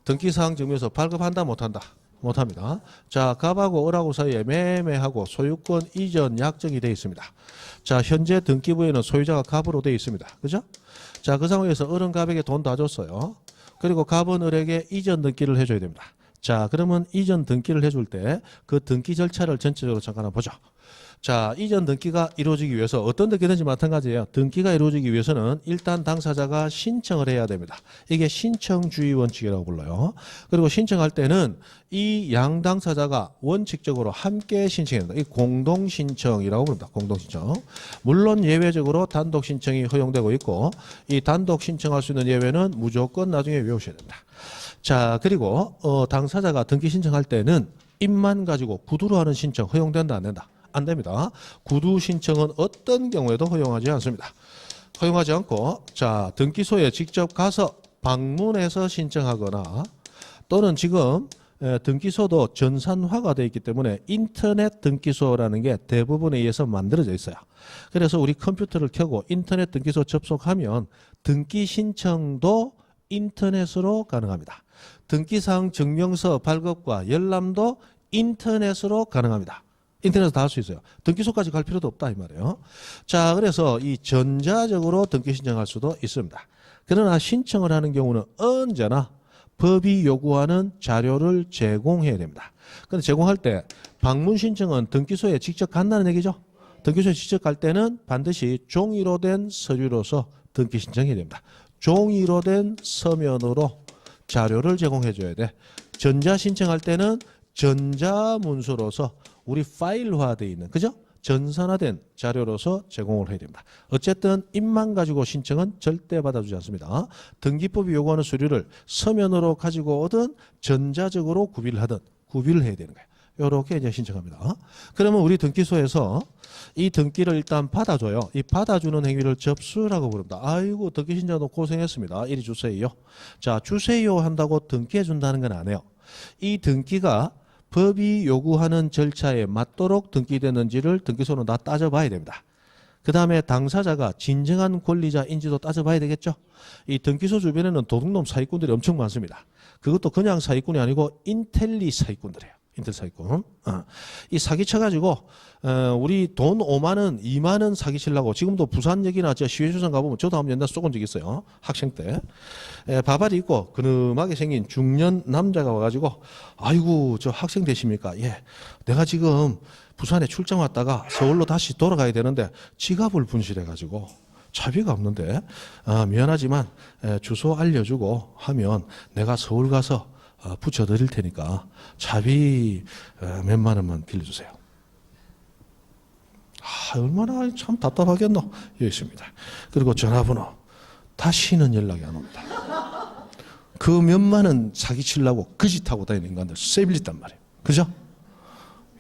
등기사항 증명서 발급한다 못한다? 못합니다. 자, 갑하고 을하고 사이에 매매하고 소유권 이전 약정이 되어 있습니다. 자, 현재 등기부에는 소유자가 갑으로 되어 있습니다. 그죠? 자, 그 상황에서 을은 갑에게 돈 다 줬어요. 그리고 갑은 을에게 이전 등기를 해줘야 됩니다. 자, 그러면 이전 등기를 해줄 때 그 등기 절차를 전체적으로 잠깐 한번 보죠. 자, 이전 등기가 이루어지기 위해서 어떤 등기든지 마찬가지예요. 등기가 이루어지기 위해서는 일단 당사자가 신청을 해야 됩니다. 이게 신청주의 원칙이라고 불러요. 그리고 신청할 때는 이 양 당사자가 원칙적으로 함께 신청해야 됩니다. 이 공동신청이라고 부릅니다. 공동신청. 물론 예외적으로 단독 신청이 허용되고 있고 이 단독 신청할 수 있는 예외는 무조건 나중에 외우셔야 됩니다. 자, 그리고 당사자가 등기 신청할 때는 입만 가지고 구두로 하는 신청 허용된다 안 된다? 안 됩니다. 구두 신청은 어떤 경우에도 허용하지 않습니다. 허용하지 않고 자, 등기소에 직접 가서 방문해서 신청하거나 또는 지금 등기소도 전산화가 되어 있기 때문에 인터넷 등기소라는 게 대부분에 의해서 만들어져 있어요. 그래서 우리 컴퓨터를 켜고 인터넷 등기소 접속하면 등기 신청도 인터넷으로 가능합니다. 등기사항 증명서 발급과 열람도 인터넷으로 가능합니다. 인터넷에서 다 할 수 있어요. 등기소까지 갈 필요도 없다 이 말이에요. 자, 그래서 이 전자적으로 등기 신청할 수도 있습니다. 그러나 신청을 하는 경우는 언제나 법이 요구하는 자료를 제공해야 됩니다. 그런데 제공할 때 방문 신청은 등기소에 직접 간다는 얘기죠. 등기소에 직접 갈 때는 반드시 종이로 된 서류로서 등기 신청해야 됩니다. 종이로 된 서면으로 자료를 제공해 줘야 돼. 전자 신청할 때는 전자문서로서 우리 파일화되어 있는, 그죠? 전산화된 자료로서 제공을 해야 됩니다. 어쨌든 입만 가지고 신청은 절대 받아주지 않습니다. 등기법이 요구하는 서류를 서면으로 가지고 오든 전자적으로 구비를 하든 구비를 해야 되는 거예요. 이렇게 이제 신청합니다. 그러면 우리 등기소에서 이 등기를 일단 받아줘요. 이 받아주는 행위를 접수라고 부릅니다. 아이고, 등기 신청도 고생했습니다. 이리 주세요. 자, 주세요 한다고 등기해 준다는 건 안 해요. 이 등기가 법이 요구하는 절차에 맞도록 등기되는지를 등기소는 다 따져봐야 됩니다. 그 다음에 당사자가 진정한 권리자인지도 따져봐야 되겠죠. 이 등기소 주변에는 도둑놈 사기꾼들이 엄청 많습니다. 그것도 그냥 사기꾼이 아니고 인텔리 사기꾼들이에요. 인텔 사기꾼. 이 사기 쳐가지고 우리 돈 5만 원, 2만 원 사기 치려고 지금도 부산역이나 저 시외주선 가보면 저도 한번 옛날 쏘은 적 있어요. 학생 때. 바바리 입고 그늠하게 생긴 중년 남자가 와가지고 아이고 저 학생 되십니까? 예. 내가 지금 부산에 출장 왔다가 서울로 다시 돌아가야 되는데 지갑을 분실해가지고 차비가 없는데 미안하지만 주소 알려주고 하면 내가 서울 가서 붙여드릴 테니까 차비 몇만 원만 빌려주세요. 얼마나 참 답답하겠노. 여기 있습니다. 그리고 전화번호 다시는 연락이 안 옵니다. 그 몇만 원 사기치려고 거짓하고 다니는 인간들 세빌렸단 말이에요. 그죠?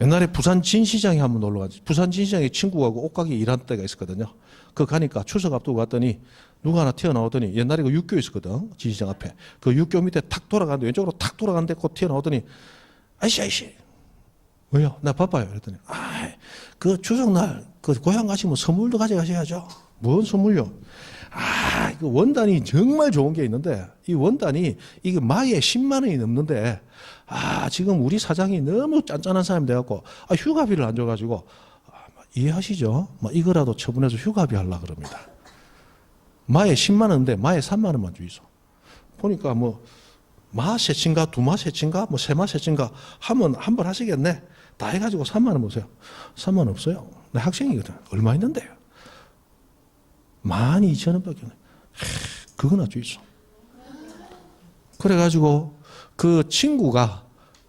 옛날에 부산 진시장에 한번 놀러 갔지. 부산 진시장에 친구하고 옷가게 일하는 때가 있었거든요. 그 가니까 추석 앞두고 갔더니 누가 하나 튀어나오더니 옛날에 그 육교 있었거든. 진시장 앞에. 그 육교 밑에 탁 돌아가는데 왼쪽으로 탁 돌아가는데 곧 튀어나오더니 아이씨 왜요? 나 바빠요. 그랬더니 그 추석날 그 고향 가시면 선물도 가져가셔야죠. 뭔 선물요? 그 원단이 정말 좋은 게 있는데 이 원단이 이게 마에 10만 원이 넘는데 지금 우리 사장이 너무 짠짠한 사람이 돼갖고 휴가비를 안 줘가지고 이해하시죠? 이거라도 처분해서 휴가비 하려고 그럽니다. 마에 10만 원인데 마에 3만 원만 주이소. 보니까 마 세친가 두마 세친가 세마 세친가 하면 한 번 하시겠네. 다 해가지고 3만 원 보세요. 3만 원 없어요. 내 학생이거든. 얼마 있는데요? 12,000원밖에 안 해. 그거나 주이소. 그래가지고 그 친구가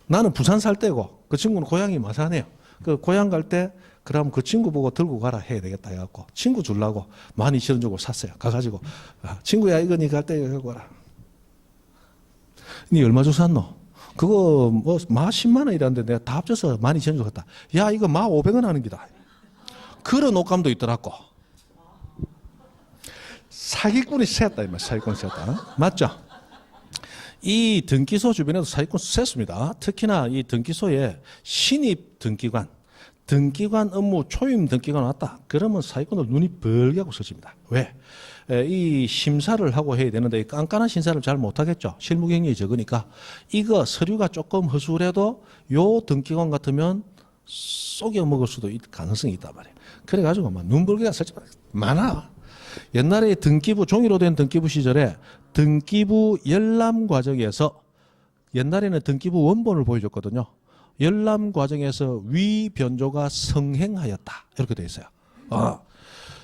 나는 부산 살 때고 그 친구는 고향이 마산이에요. 그 고향 갈 때 그럼 그 친구 보고 들고 가라 해야 되겠다 해갖고 친구 주려고 12,000원 주고 샀어요. 가가지고 친구야 이거 니 갈 때 갖고 와라. 니 얼마 주고 샀노? 그거 마 10만 원이라는데 내가 다 합쳐서 12,000원 주고 갔다. 야 이거 마 500원 하는 기다. 그런 옷감도 있더라고. 사기꾼이 셌다 이 말. 사기꾼이 셌다. 맞죠? 이 등기소 주변에도 사기꾼 셌습니다. 특히나 이 등기소에 신입 등기관 업무 초임 등기관 왔다. 그러면 사기꾼들 눈이 벌게 하고 서집니다. 왜? 이 심사를 하고 해야 되는데 깐깐한 심사를 잘 못하겠죠. 실무 경력이 적으니까 이거 서류가 조금 허술해도 요 등기관 같으면 속여 먹을 수도 있을 가능성이 있단 말이에요. 그래가지고 막 눈벌게가 설정 많아. 옛날에 등기부 종이로 된 등기부 시절에 등기부 열람 과정에서 옛날에는 등기부 원본을 보여줬거든요. 열람 과정에서 위 변조가 성행하였다 이렇게 돼 있어요.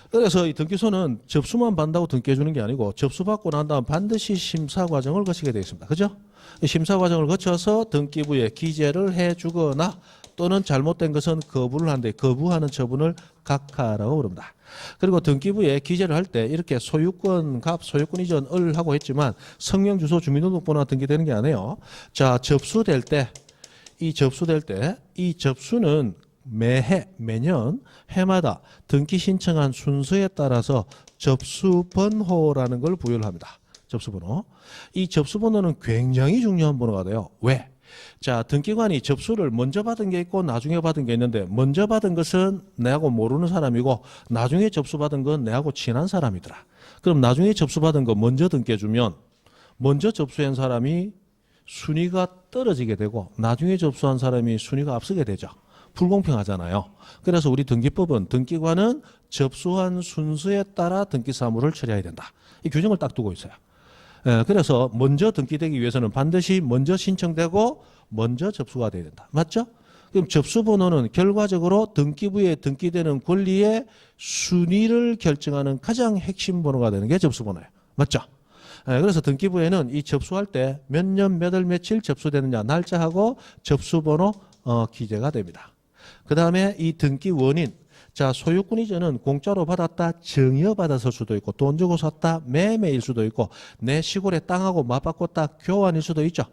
그래서 이 등기소는 접수만 받는다고 등기해 주는 게 아니고 접수받고 난 다음 반드시 심사 과정을 거치게 되어 있습니다. 그죠? 심사 과정을 거쳐서 등기부에 기재를 해 주거나 또는 잘못된 것은 거부를 하는데 거부하는 처분을 각하라고 부릅니다. 그리고 등기부에 기재를 할 때 이렇게 소유권 갑, 소유권 이전을 하고 했지만 성명, 주소, 주민등록번호가 등기되는 게 아니에요. 자, 접수될 때 이 접수는 매년 해마다 등기 신청한 순서에 따라서 접수번호라는 걸 부여를 합니다. 접수번호. 이 접수번호는 굉장히 중요한 번호가 돼요. 왜? 자, 등기관이 접수를 먼저 받은 게 있고 나중에 받은 게 있는데 먼저 받은 것은 내하고 모르는 사람이고 나중에 접수받은 건 내하고 친한 사람이더라. 그럼 나중에 접수받은 거 먼저 등기해주면 먼저 접수한 사람이 순위가 떨어지게 되고 나중에 접수한 사람이 순위가 앞서게 되죠. 불공평하잖아요. 그래서 우리 등기법은 등기관은 접수한 순서에 따라 등기사무를 처리해야 된다. 이 규정을 딱 두고 있어요. 그래서 먼저 등기되기 위해서는 반드시 먼저 신청되고 먼저 접수가 돼야 된다. 맞죠? 그럼 접수번호는 결과적으로 등기부에 등기되는 권리의 순위를 결정하는 가장 핵심 번호가 되는 게 접수번호예요. 맞죠? 그래서 등기부에는 이 접수할 때 몇 년, 몇 월, 며칠 접수되느냐 날짜하고 접수번호 기재가 됩니다. 그 다음에 이 등기 원인, 자, 소유권 이전은 공짜로 받았다 증여받았을 수도 있고 돈 주고 샀다 매매일 수도 있고 내 시골에 땅하고 맞바꿨다 교환일 수도 있죠.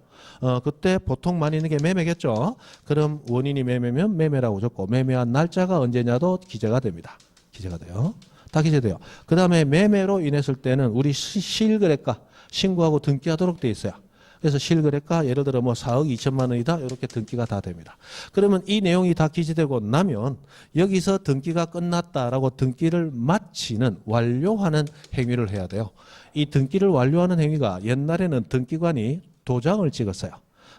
그때 보통 많이 있는 게 매매겠죠. 그럼 원인이 매매면 매매라고 적고 매매한 날짜가 언제냐도 기재가 됩니다. 기재가 돼요. 다 기재돼요. 그 다음에 매매로 인했을 때는 우리 실거래가 신고하고 등기하도록 돼 있어요. 그래서 실거래가 예를 들어 뭐 4억 2천만 원이다 이렇게 등기가 다 됩니다. 그러면 이 내용이 다 기재되고 나면 여기서 등기가 끝났다라고 등기를 마치는 완료하는 행위를 해야 돼요. 이 등기를 완료하는 행위가 옛날에는 등기관이 도장을 찍었어요.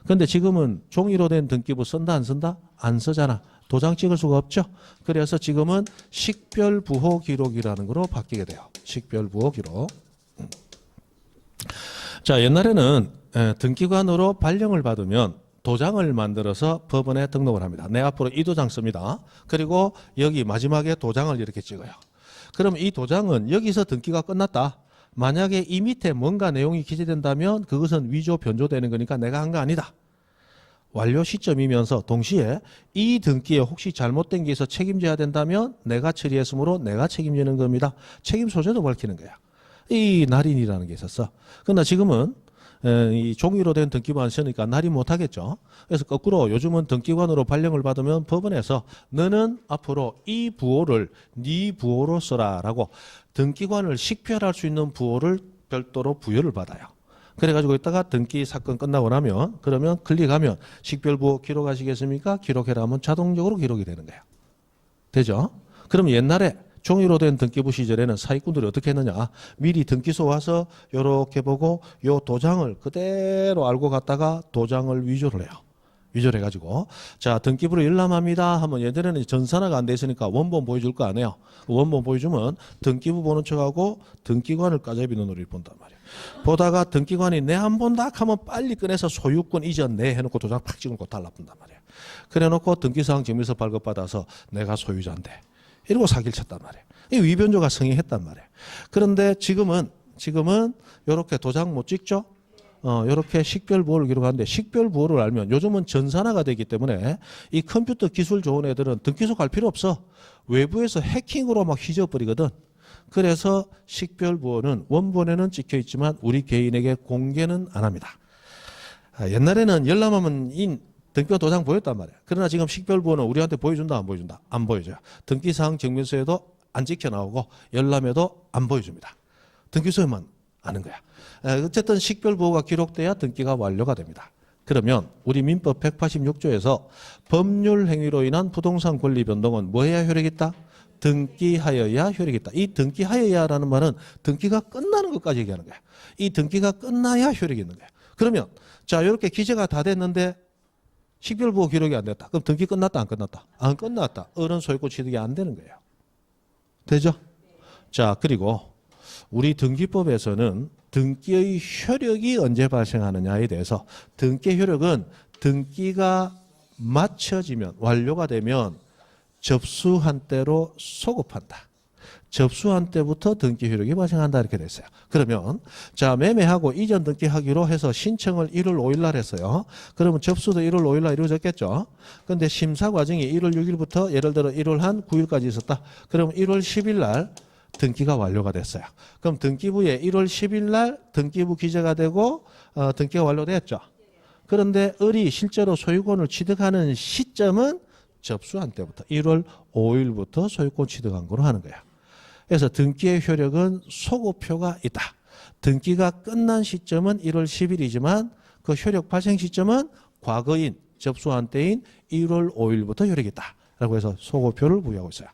그런데 지금은 종이로 된 등기부 쓴다 안 쓴다? 안 쓰잖아. 도장 찍을 수가 없죠. 그래서 지금은 식별부호 기록이라는 거로 바뀌게 돼요. 식별부호 기록. 자, 옛날에는 등기관으로 발령을 받으면 도장을 만들어서 법원에 등록을 합니다. 내 앞으로 이 도장 씁니다. 그리고 여기 마지막에 도장을 이렇게 찍어요. 그럼 이 도장은 여기서 등기가 끝났다. 만약에 이 밑에 뭔가 내용이 기재된다면 그것은 위조 변조되는 거니까 내가 한 거 아니다. 완료 시점이면서 동시에 이 등기에 혹시 잘못된 게 있어 책임져야 된다면 내가 처리했으므로 내가 책임지는 겁니다. 책임 소재도 밝히는 거야. 이 날인이라는 게 있었어. 그러나 지금은 이 종이로 된 등기부 안 쓰니까 날인 못하겠죠. 그래서 거꾸로 요즘은 등기관으로 발령을 받으면 법원에서 너는 앞으로 이 부호를 네 부호로 써라라고 등기관을 식별할 수 있는 부호를 별도로 부여를 받아요. 그래가지고 이따가 등기 사건 끝나고 나면 그러면 클릭하면 식별부호 기록하시겠습니까? 기록해라 하면 자동적으로 기록이 되는 거예요. 되죠? 그럼 옛날에 종이로 된 등기부 시절에는 사기꾼들이 어떻게 했느냐. 미리 등기소 와서 이렇게 보고 요 도장을 그대로 알고 갔다가 도장을 위조를 해요. 위조를 해가지고 자 등기부를 열람합니다 하면 예전에는 전산화가 안 돼 있으니까 원본 보여줄 거 아니에요. 원본 보여주면 등기부 보는 척하고 등기관을 까자비 눈으로 본단 말이에요. 보다가 등기관이 내 안 본다 하면 빨리 꺼내서 소유권 이전 내 해놓고 도장 팍 찍어놓고 달라붙단 말이에요. 그래놓고 등기사항 증명서 발급받아서 내가 소유자인데 이러고 사기를 쳤단 말이에요. 이 위변조가 성행했단 말이에요. 그런데 지금은 이렇게 도장 못 찍죠? 이렇게 식별부호를 기록하는데 식별부호를 알면 요즘은 전산화가 되기 때문에 이 컴퓨터 기술 좋은 애들은 등기소 갈 필요 없어. 외부에서 해킹으로 막 휘저어버리거든. 그래서 식별부호는 원본에는 찍혀 있지만 우리 개인에게 공개는 안 합니다. 옛날에는 열람하면 등기부 도장 보였단 말이에요. 그러나 지금 식별부호는 우리한테 보여준다 안 보여준다? 안 보여줘요. 등기사항 증명서에도 안 찍혀 나오고 열람에도 안 보여줍니다. 등기소에만 아는 거야. 어쨌든 식별부호가 기록돼야 등기가 완료가 됩니다. 그러면 우리 민법 186조에서 법률 행위로 인한 부동산 권리 변동은 뭐 해야 효력이 있다? 등기하여야 효력이 있다. 이 등기하여야라는 말은 등기가 끝나는 것까지 얘기하는 거야. 이 등기가 끝나야 효력이 있는 거야. 그러면 자 이렇게 기재가 다 됐는데 식별부호 기록이 안 됐다. 그럼 등기 끝났다 안 끝났다? 안 끝났다. 어른 소유권 취득이 안 되는 거예요. 되죠? 자 그리고 우리 등기법에서는 등기의 효력이 언제 발생하느냐에 대해서 등기 효력은 등기가 마쳐지면 완료가 되면 접수한 때로 소급한다. 접수한 때부터 등기 효력이 발생한다 이렇게 됐어요. 그러면 자 매매하고 이전 등기하기로 해서 신청을 1월 5일 날 했어요. 그러면 접수도 1월 5일 날 이루어졌겠죠. 그런데 심사 과정이 1월 6일부터 예를 들어 1월 한 9일까지 있었다. 그럼 1월 10일 날 등기가 완료가 됐어요. 그럼 등기부에 1월 10일 날 등기부 기재가 되고 등기가 완료됐죠. 그런데 을이 실제로 소유권을 취득하는 시점은 접수한 때부터 1월 5일부터 소유권 취득한 거로 하는 거야. 그래서 등기의 효력은 소급표가 있다. 등기가 끝난 시점은 1월 10일이지만 그 효력 발생 시점은 과거인 접수한 때인 1월 5일부터 효력이 있다. 라고 해서 소급표를 부여하고 있어요.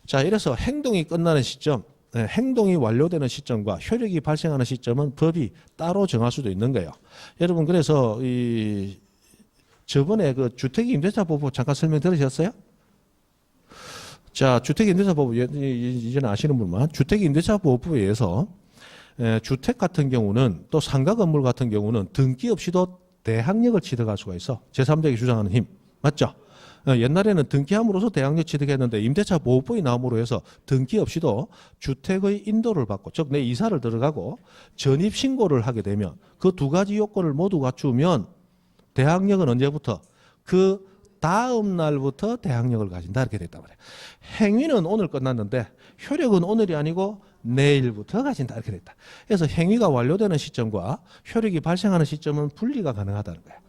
자, 이래서 행동이 끝나는 시점, 행동이 완료되는 시점과 효력이 발생하는 시점은 법이 따로 정할 수도 있는 거예요. 여러분 그래서 저번에 그 주택임대차보호 잠깐 설명 들으셨어요? 자, 주택임대차보호 이제는 아시는 분만 주택임대차보호법에 의해서 주택 같은 경우는 또 상가 건물 같은 경우는 등기 없이도 대항력을 취득할 수가 있어. 제3자에게 주장하는 힘 맞죠? 옛날에는 등기함으로써 대항력 취득했는데 임대차 보호법이 나옴으로 해서 등기 없이도 주택의 인도를 받고 즉 내 이사를 들어가고 전입 신고를 하게 되면 그 두 가지 요건을 모두 갖추면 대항력은 언제부터 그 다음 날부터 대항력을 가진다 이렇게 됐단 말이에요. 행위는 오늘 끝났는데 효력은 오늘이 아니고 내일부터 가진다 이렇게 됐다. 그래서 행위가 완료되는 시점과 효력이 발생하는 시점은 분리가 가능하다는 거예요.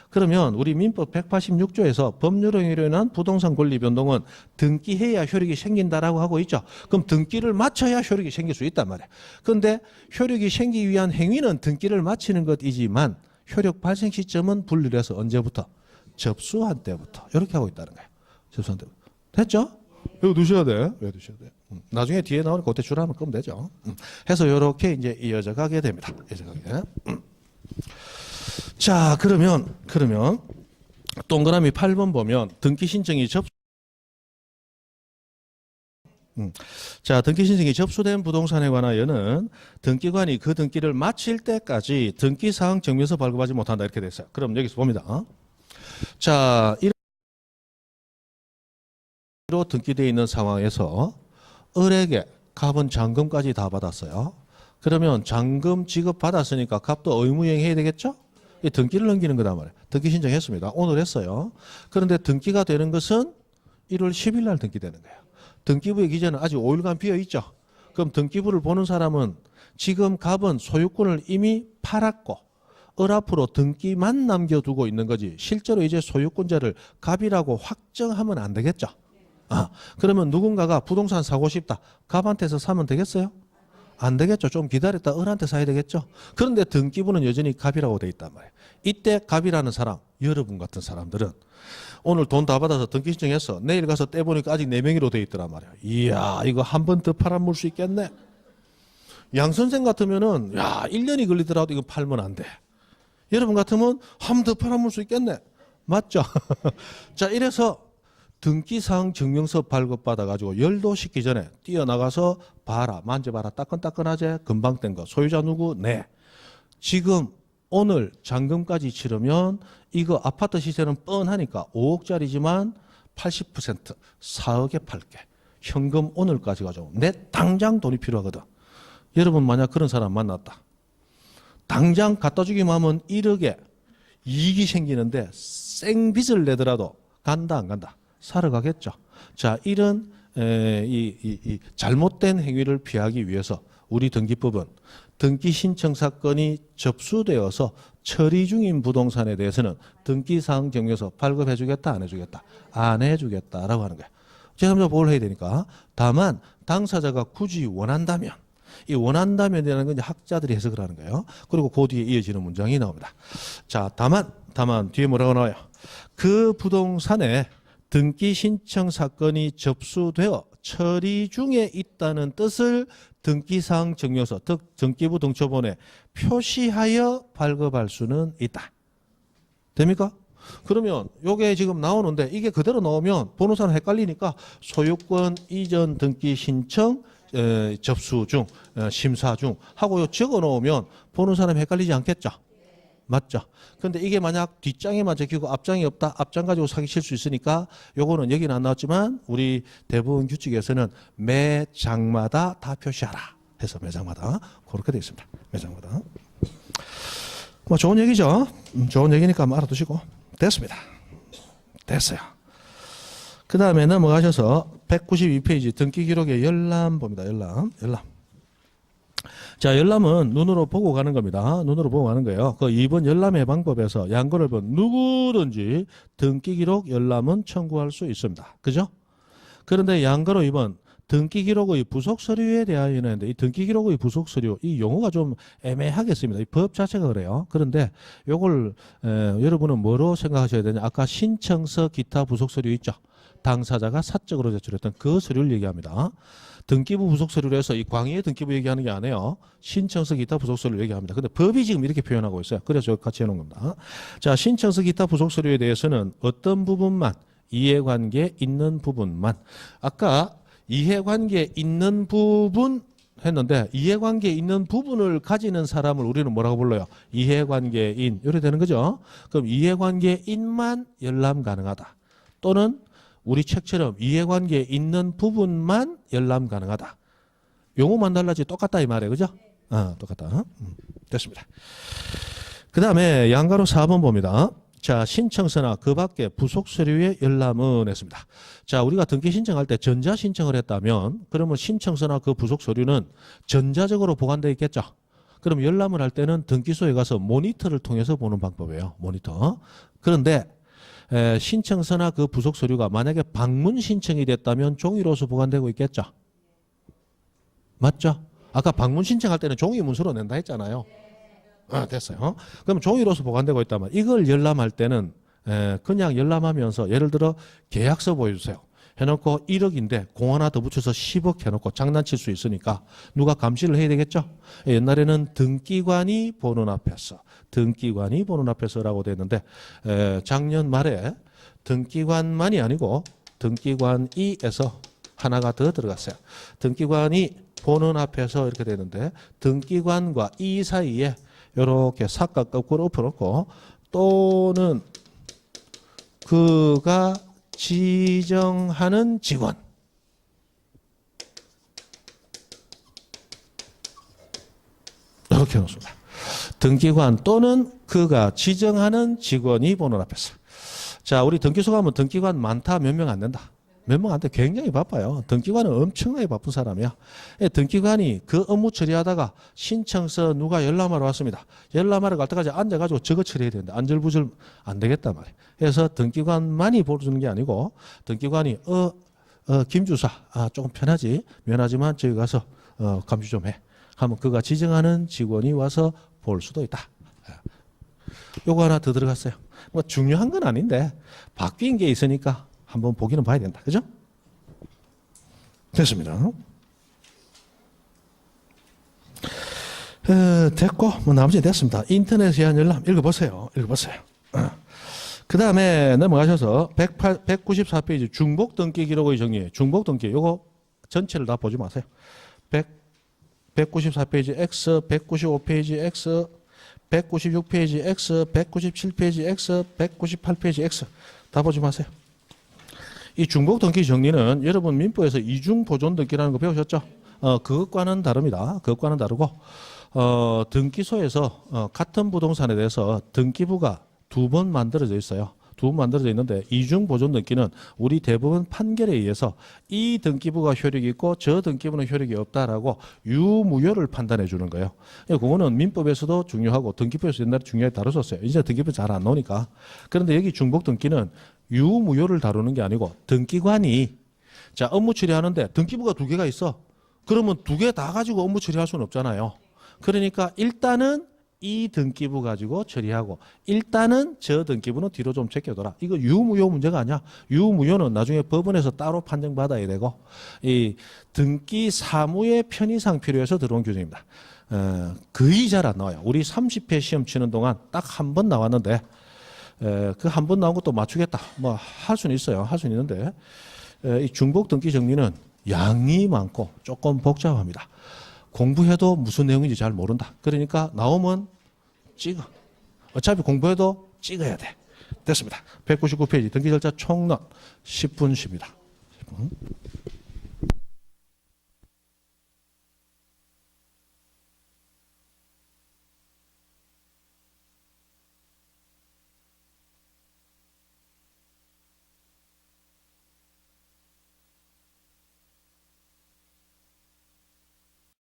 그러면 우리 민법 186조에서 법률 행위로 인한 부동산 권리 변동은 등기해야 효력이 생긴다라고 하고 있죠. 그럼 등기를 마쳐야 효력이 생길 수 있단 말이에요. 그런데 효력이 생기기 위한 행위는 등기를 마치는 것이지만 효력 발생 시점은 분리를 해서 언제부터? 접수한 때부터 이렇게 하고 있다는 거예요. 접수한 때부터. 됐죠? 이거 두셔야 돼. 왜 두셔야 돼? 나중에 뒤에 나오니까 그때 줄하면 끄면 되죠. 해서 이렇게 이제 이어져 가게 됩니다. 이어져 가게. 자, 그러면 동그라미 8번 보면 등기 신청이 자, 등기 신청이 접수된 부동산에 관하여는 등기관이 그 등기를 마칠 때까지 등기사항 증명서 발급하지 못한다 이렇게 됐어요. 그럼 여기서 봅니다. 자, 이로 등기되어 있는 상황에서 을에게 값은 잔금까지 다 받았어요. 그러면 잔금 지급 받았으니까 값도 의무이행해야 되겠죠? 이 등기를 넘기는 거단 말이에요. 등기 신청했습니다. 오늘 했어요. 그런데 등기가 되는 것은 1월 10일 날 등기되는 거예요. 등기부의 기재는 아직 5일간 비어 있죠. 그럼 등기부를 보는 사람은 지금 값은 소유권을 이미 팔았고 을 앞으로 등기만 남겨두고 있는 거지 실제로 이제 소유권자를 갑이라고 확정하면 안 되겠죠. 그러면 누군가가 부동산 사고 싶다. 갑한테서 사면 되겠어요? 안 되겠죠. 좀 기다렸다 을한테 사야 되겠죠. 그런데 등기부는 여전히 갑이라고 돼 있단 말이에요. 이때 갑이라는 사람, 여러분 같은 사람들은 오늘 돈 다 받아서 등기 신청했어. 내일 가서 떼보니까 아직 4명이로 돼 있더란 말이에요. 이야, 이거 한 번 더 팔아물 수 있겠네. 양 선생 같으면은 1년이 걸리더라도 이거 팔면 안 돼. 여러분 같으면 한 번 더 팔아물 수 있겠네. 맞죠? 자, 이래서 등기사항 증명서 발급받아가지고 열도시키기 전에 뛰어나가서 봐라, 만져봐라, 따끈따끈하지? 금방 뗀 거. 소유자 누구? 네. 지금 오늘 잔금까지 치르면 이거 아파트 시세는 뻔하니까 5억짜리지만 80% 4억에 팔게. 현금 오늘까지 가지고 내 당장 돈이 필요하거든. 여러분 만약 그런 사람 만났다. 당장 갖다 주기만 하면 1억에 이익이 생기는데 생빚을 내더라도 간다 안 간다? 사러 가겠죠. 자, 이런 이 잘못된 행위를 피하기 위해서 우리 등기법은 등기 신청 사건이 접수되어서 처리 중인 부동산에 대해서는 등기사항 증명서 발급해 주겠다 안 해주겠다? 안 해주겠다라고 하는 거예요. 제3자 보호를 해야 되니까. 다만 당사자가 굳이 원한다면 이 원한다면이라는 건 이제 학자들이 해석을 하는 거예요. 그리고 그 뒤에 이어지는 문장이 나옵니다. 자, 다만 뒤에 뭐라고 나와요? 그 부동산에 등기 신청 사건이 접수되어 처리 중에 있다는 뜻을 등기사항 증명서, 즉 등기부 등초본에 표시하여 발급할 수는 있다. 됩니까? 그러면 요게 지금 나오는데 이게 그대로 나오면 보는 사람 헷갈리니까 소유권 이전 등기 신청 접수 중, 심사 중 하고 요 적어 놓으면 보는 사람 헷갈리지 않겠죠? 맞죠? 근데 이게 만약 뒷장에만 적히고 앞장이 없다. 앞장 가지고 사기칠 수 있으니까 요거는 여기는 안 나왔지만 우리 대부분 규칙에서는 매 장마다 다 표시하라 해서 매 장마다 그렇게 되어 있습니다. 매 장마다. 뭐 좋은 얘기죠? 좋은 얘기니까 한번 알아두시고. 됐습니다. 됐어요. 그 다음에 넘어가셔서 192페이지 등기 기록의 열람 봅니다. 열람. 자, 열람은 눈으로 보고 가는 겁니다. 눈으로 보고 가는 거예요. 그 2번 열람의 방법에서 양거를 본 누구든지 등기 기록 열람은 청구할 수 있습니다. 그죠? 그런데 양거로 2번 등기 기록의 부속 서류에 대하여는 했는데 이 등기 기록의 부속 서류 이 용어가 좀 애매하겠습니다. 이 법 자체가 그래요. 그런데 요걸 여러분은 뭐로 생각하셔야 되냐? 아까 신청서 기타 부속 서류 있죠? 당사자가 사적으로 제출했던 그 서류를 얘기합니다. 등기부 부속 서류로 해서 이 광의의 등기부 얘기하는 게 아니에요. 신청서 기타 부속 서류를 얘기합니다. 근데 법이 지금 이렇게 표현하고 있어요. 그래서 같이 해놓은 겁니다. 자, 신청서 기타 부속 서류에 대해서는 어떤 부분만 이해관계 있는 부분만 아까 이해관계 있는 부분 했는데 이해관계 있는 부분을 가지는 사람을 우리는 뭐라고 불러요? 이해관계인. 이렇게 되는 거죠. 그럼 이해관계인만 열람 가능하다. 또는 우리 책처럼 이해관계에 있는 부분만 열람 가능하다. 용어만 달라지 똑같다 이 말이에요. 그죠? 똑같다. 됐습니다. 그 다음에 양가로 4번 봅니다. 자, 신청서나 그 밖에 부속 서류의 열람은 했습니다. 자, 우리가 등기 신청할 때 전자 신청을 했다면 그러면 신청서나 그 부속 서류는 전자적으로 보관되어 있겠죠. 그럼 열람을 할 때는 등기소에 가서 모니터를 통해서 보는 방법이에요. 모니터. 그런데 신청서나 그 부속 서류가 만약에 방문 신청이 됐다면 종이로서 보관되고 있겠죠. 맞죠? 아까 방문 신청할 때는 종이 문서로 낸다 했잖아요. 됐어요. 그럼 종이로서 보관되고 있다면 이걸 열람할 때는 그냥 열람하면서 예를 들어 계약서 보여주세요. 해놓고 1억인데 공 하나 더 붙여서 10억 해놓고 장난칠 수 있으니까 누가 감시를 해야 되겠죠. 옛날에는 등기관이 보는 앞에서라고 됐는데 작년 말에 등기관만이 아니고 등기관이에서 하나가 더 들어갔어요. 등기관이 보는 앞에서 이렇게 되는데 등기관과 이 사이에 이렇게 삭과 거꾸로 엎어놓고 또는 그가 지정하는 직원 이렇게 놓습니다. 등기관 또는 그가 지정하는 직원이 보는 앞에서. 자, 우리 등기소 가면 등기관 많다 몇 명 안 된다. 몇 명 안 돼. 굉장히 바빠요. 등기관은 엄청나게 바쁜 사람이야. 등기관이 그 업무 처리하다가 신청서 누가 열람하러 왔습니다. 열람하러 갈 때까지 앉아가지고 저거 처리해야 되는데 안절부절 안 되겠단 말이에요. 그래서 등기관만이 보여주는 게 아니고 등기관이 김 주사 조금 편하지 미안하지만 저기 가서 감시 좀 해. 하면 그가 지정하는 직원이 와서 볼 수도 있다. 요거 하나 더 들어갔어요. 뭐 중요한 건 아닌데 바뀐 게 있으니까 한번 보기는 봐야 된다. 그죠? 됐습니다. 됐고 뭐 나머지 됐습니다. 인터넷 제한 열람 읽어보세요. 그 다음에 넘어가셔서 194페이지 중복 등기 기록의 정리. 중복 등기 요거 전체를 다 보지 마세요. 194페이지 X, 195페이지 X, 196페이지 X, 197페이지 X, 198페이지 X 다 보지 마세요. 이 중복 등기 정리는 여러분 민법에서 이중 보존 등기라는 거 배우셨죠? 그것과는 다릅니다. 그것과는 다르고 등기소에서 같은 부동산에 대해서 등기부가 두 번 만들어져 있어요. 두 번 만들어져 있는데 이중 보존 등기는 우리 대부분 판결에 의해서 이 등기부가 효력이 있고 저 등기부는 효력이 없다라고 유무효를 판단해 주는 거예요. 그거는 민법에서도 중요하고 등기부에서 옛날에 중요하게 다뤘었어요. 이제 등기부 잘 안 나오니까. 그런데 여기 중복 등기는 유무효를 다루는 게 아니고 등기관이 자 업무 처리하는데 등기부가 두 개가 있어. 그러면 두 개 다 가지고 업무 처리할 수는 없잖아요. 그러니까 일단은 이 등기부 가지고 처리하고 일단은 저 등기부는 뒤로 좀 제껴둬라. 이거 유무효 문제가 아니야. 유무효는 나중에 법원에서 따로 판정받아야 되고 이 등기 사무의 편의상 필요해서 들어온 규정입니다. 거의 잘 안 나와요. 우리 30회 시험 치는 동안 딱 한 번 나왔는데 그 한 번 나온 것도 맞추겠다. 뭐 할 수는 있어요. 할 수는 있는데 이 중복 등기 정리는 양이 많고 조금 복잡합니다. 공부해도 무슨 내용인지 잘 모른다. 그러니까 나오면 찍어. 어차피 공부해도 찍어야 돼. 됐습니다. 199페이지 등기 절차 총론 10분 쉽니다. 10분.